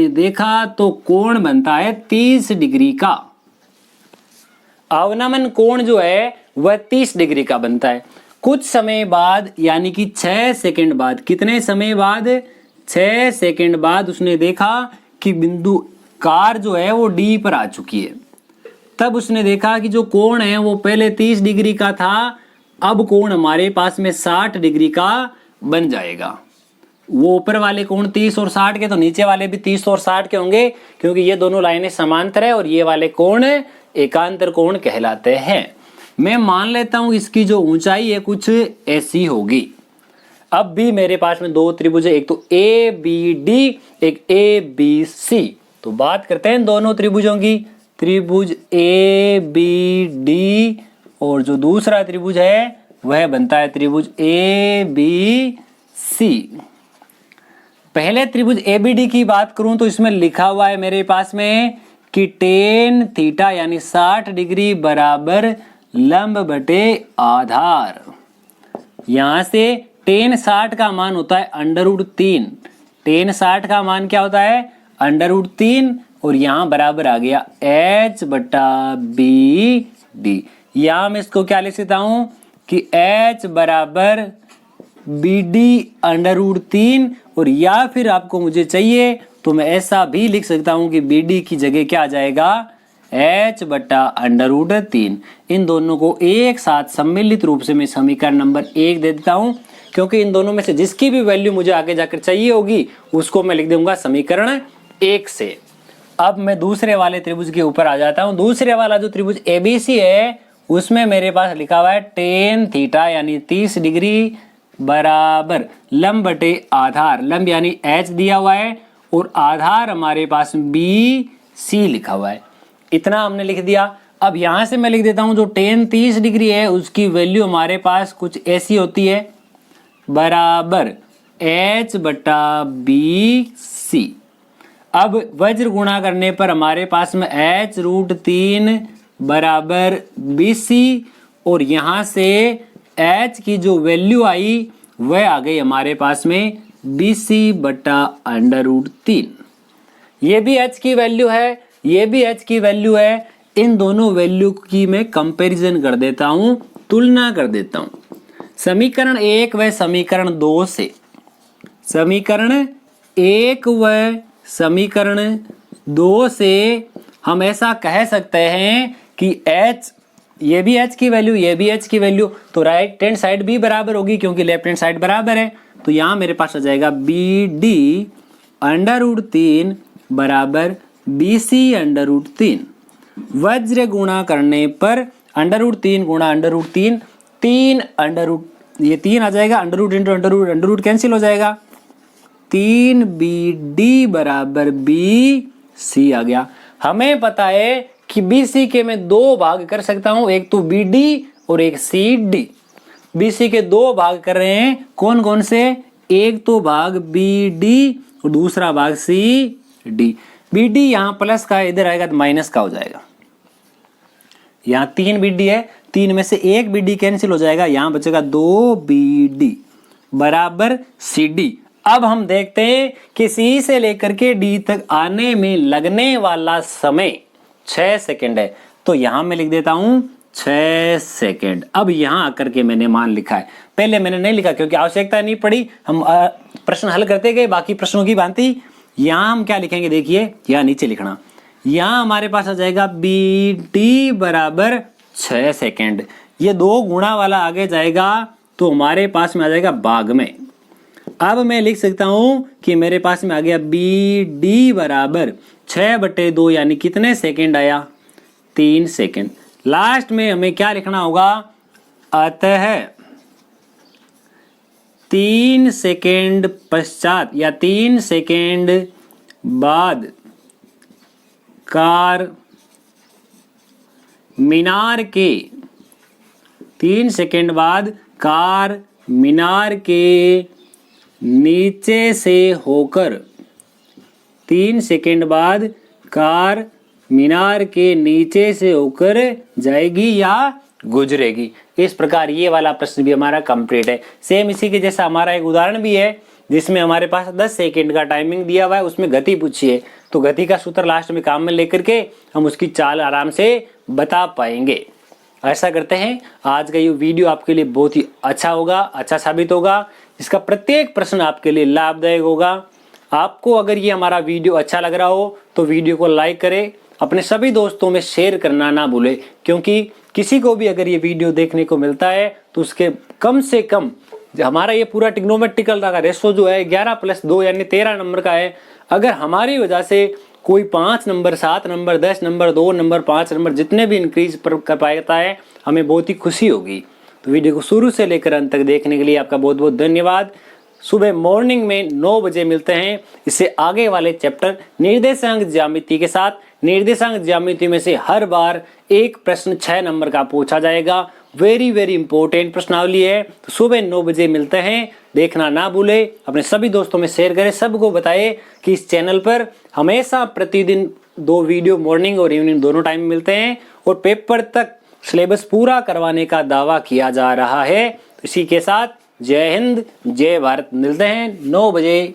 देखा तो कोण बनता है 30 डिग्री का। अवनमन कोण जो है वह 30 डिग्री का बनता है। कुछ समय बाद यानी कि 6 सेकंड बाद, कितने समय बाद, 6 सेकंड बाद उसने देखा कि बिंदु कार जो है वो D पर आ चुकी है। तब उसने देखा कि जो कोण है वो पहले 30 डिग्री का था, अब कोण हमारे पास में 60 डिग्री का बन जाएगा। वो ऊपर वाले कोण 30 और 60 के, तो नीचे वाले भी 30 और 60 के होंगे, क्योंकि ये दोनों लाइनें समांतर है और ये वाले कोण एकांतर कोण कहलाते हैं। मैं मान लेता हूं इसकी जो ऊंचाई है कुछ ऐसी होगी। अब भी मेरे पास में 2 त्रिभुज है, एक तो ABD, एक ABC। तो बात करते हैं दोनों त्रिभुजों की। त्रिभुज ABD और जो दूसरा त्रिभुज है वह बनता है त्रिभुज ABC। पहले त्रिभुज ABD की बात करूं तो इसमें लिखा हुआ है मेरे पास में कि tan थीटा यानी 60 डिग्री बराबर लंब बटे आधार। यहां से tan 60 का मान होता है √3। tan 60 का मान क्या होता है, √3, और यहां बराबर आ गया H बटा BD। यहां मैं इसको क्या लिख सकता हूं कि H बराबर BD √3, और या फिर आपको मुझे चाहिए तो मैं ऐसा भी लिख सकता हूं कि BD की जगह क्या आ जाएगा, H बटा √3। इन दोनों को एक साथ सम्मिलित रूप से मैं समीकरण नंबर 1 दे देता हूं, क्योंकि इन दोनों में से जिसकी भी वैल्यू मुझे आगे जाकर चाहिए होगी उसको मैं लिख दूंगा समीकरण 1 से। अब मैं दूसरे वाले त्रिभुज के ऊपर आ जाता हूं। दूसरे वाला जो त्रिभुज ABC है उसमें मेरे पास लिखा हुआ है tan थीटा यानी 30 डिग्री बराबर लंब बटे आधार। लंब यानी H दिया हुआ है और आधार हमारे पास BC लिखा हुआ है। इतना हमने लिख दिया। अब यहां से मैं लिख देता हूं जो tan 30 डिग्री है उसकी वैल्यू हमारे पास कुछ ऐसी होती है, बराबर H बटा BC। अब वज्र गुणा करने पर हमारे पास में H√3 बराबर BC, और यहां से H की जो वैल्यू आई वह आ गई हमारे पास में BC बटा √3। ये भी H की वैल्यू है, ये भी H की वैल्यू है। इन दोनों वैल्यू की मैं कंपैरिजन कर देता हूं, तुलना कर देता हूं समीकरण 1 व समीकरण 2 से। समीकरण 1 व समीकरण 2 से हम ऐसा कह सकते हैं कि h, ये भी h की वैल्यू, ये भी h की वैल्यू, तो राइट हैंड साइड भी बराबर होगी क्योंकि लेफ्ट हैंड साइड बराबर है। तो यहाँ मेरे पास आ जाएगा BD √3 बराबर BC √3। वज्र गुणा करने पर √3 गुणा √3, 3 ये 3 आ जाएगा, अंडर रूट कैंसिल हो जाएगा, 3BD बराबर BC आ गया। हमें पता है कि BC के मैं 2 भाग कर सकता हूं, एक तो BD और एक CD। BC के 2 भाग कर रहे हैं, कौन कौन से, एक तो भाग BD और दूसरा भाग CD। BD यहां प्लस का, इधर आएगा तो माइनस का हो जाएगा। यहां 3 BD है, 3 में से 1 BD कैंसिल हो जाएगा, यहां बचेगा 2 BD बराबर CD। अब हम देखते हैं कि C से लेकर के D तक आने में लगने वाला समय 6 सेकंड है, तो यहां मैं लिख देता हूं 6 सेकंड। अब यहां आकर के मैंने मान लिखा है, पहले मैंने नहीं लिखा क्योंकि आवश्यकता नहीं पड़ी, हम प्रश्न हल करते गए बाकी प्रश्नों की भांति। यहां हम क्या लिखेंगे, देखिए यहां नीचे लिखना, यहां हमारे पास आ जाएगा BD बराबर 6 सेकंड, ये 2 गुणा वाला आगे जाएगा तो हमारे पास में आ जाएगा भाग में। अब मैं लिख सकता हूं कि मेरे पास में आ गया BD बराबर 6/2 यानी कितने सेकंड आया, 3 सेकंड। लास्ट में हमें क्या लिखना होगा, अतः 3 सेकंड पश्चात या 3 सेकंड बाद कार मीनार के, 3 सेकंड बाद कार मीनार के नीचे से होकर, 3 सेकंड बाद कार मीनार के नीचे से होकर जाएगी या गुजरेगी। इस प्रकार ये वाला प्रश्न भी हमारा कंप्लीट है। सेम इसी के जैसा हमारा एक उदाहरण भी है जिसमें हमारे पास 10 सेकंड का टाइमिंग दिया हुआ है, उसमें गति पूछी है, तो गति का सूत्र लास्ट में काम में लेकर के हम उसकी चाल आराम से बता पाएंगे। ऐसा करते हैं, आज का ये वीडियो आपके लिए बहुत ही अच्छा होगा, अच्छा साबित होगा, इसका प्रत्येक प्रश्न आपके लिए लाभदायक होगा। आपको अगर ये हमारा वीडियो अच्छा लग रहा हो तो वीडियो को लाइक करें, अपने सभी दोस्तों में शेयर करना ना भूले, क्योंकि किसी को भी अगर ये वीडियो देखने को मिलता है तो उसके कम से कम, हमारा ये पूरा ट्रिग्नोमेट्रिकल का रेशो जो है 11+2 यानी 13 नंबर का है। अगर हमारी वजह से कोई 5 number, 7 number, 10 number, 2 number, 5 number जितने भी इंक्रीज कर पाता है, हमें बहुत ही खुशी होगी। तो वीडियो को शुरू से लेकर अंत तक देखने के लिए आपका बहुत बहुत धन्यवाद। सुबह मॉर्निंग में 9 बजे मिलते हैं इससे आगे वाले चैप्टर निर्देशांक ज्यामिति के साथ। निर्देशांक ज्यामिति में से हर बार एक प्रश्न 6 नंबर का पूछा जाएगा, वेरी वेरी इंपॉर्टेंट प्रश्नावली है। तो सुबह 9 बजे मिलते हैं, देखना ना भूले, अपने सभी दोस्तों में शेयर करें, सबको बताएं कि इस चैनल पर हमेशा प्रतिदिन 2 वीडियो मॉर्निंग और इवनिंग दोनों टाइम मिलते हैं और पेपर तक सिलेबस पूरा करवाने का दावा किया जा रहा है। इसी के साथ जय हिंद, जय भारत, मिलते हैं 9 बजे।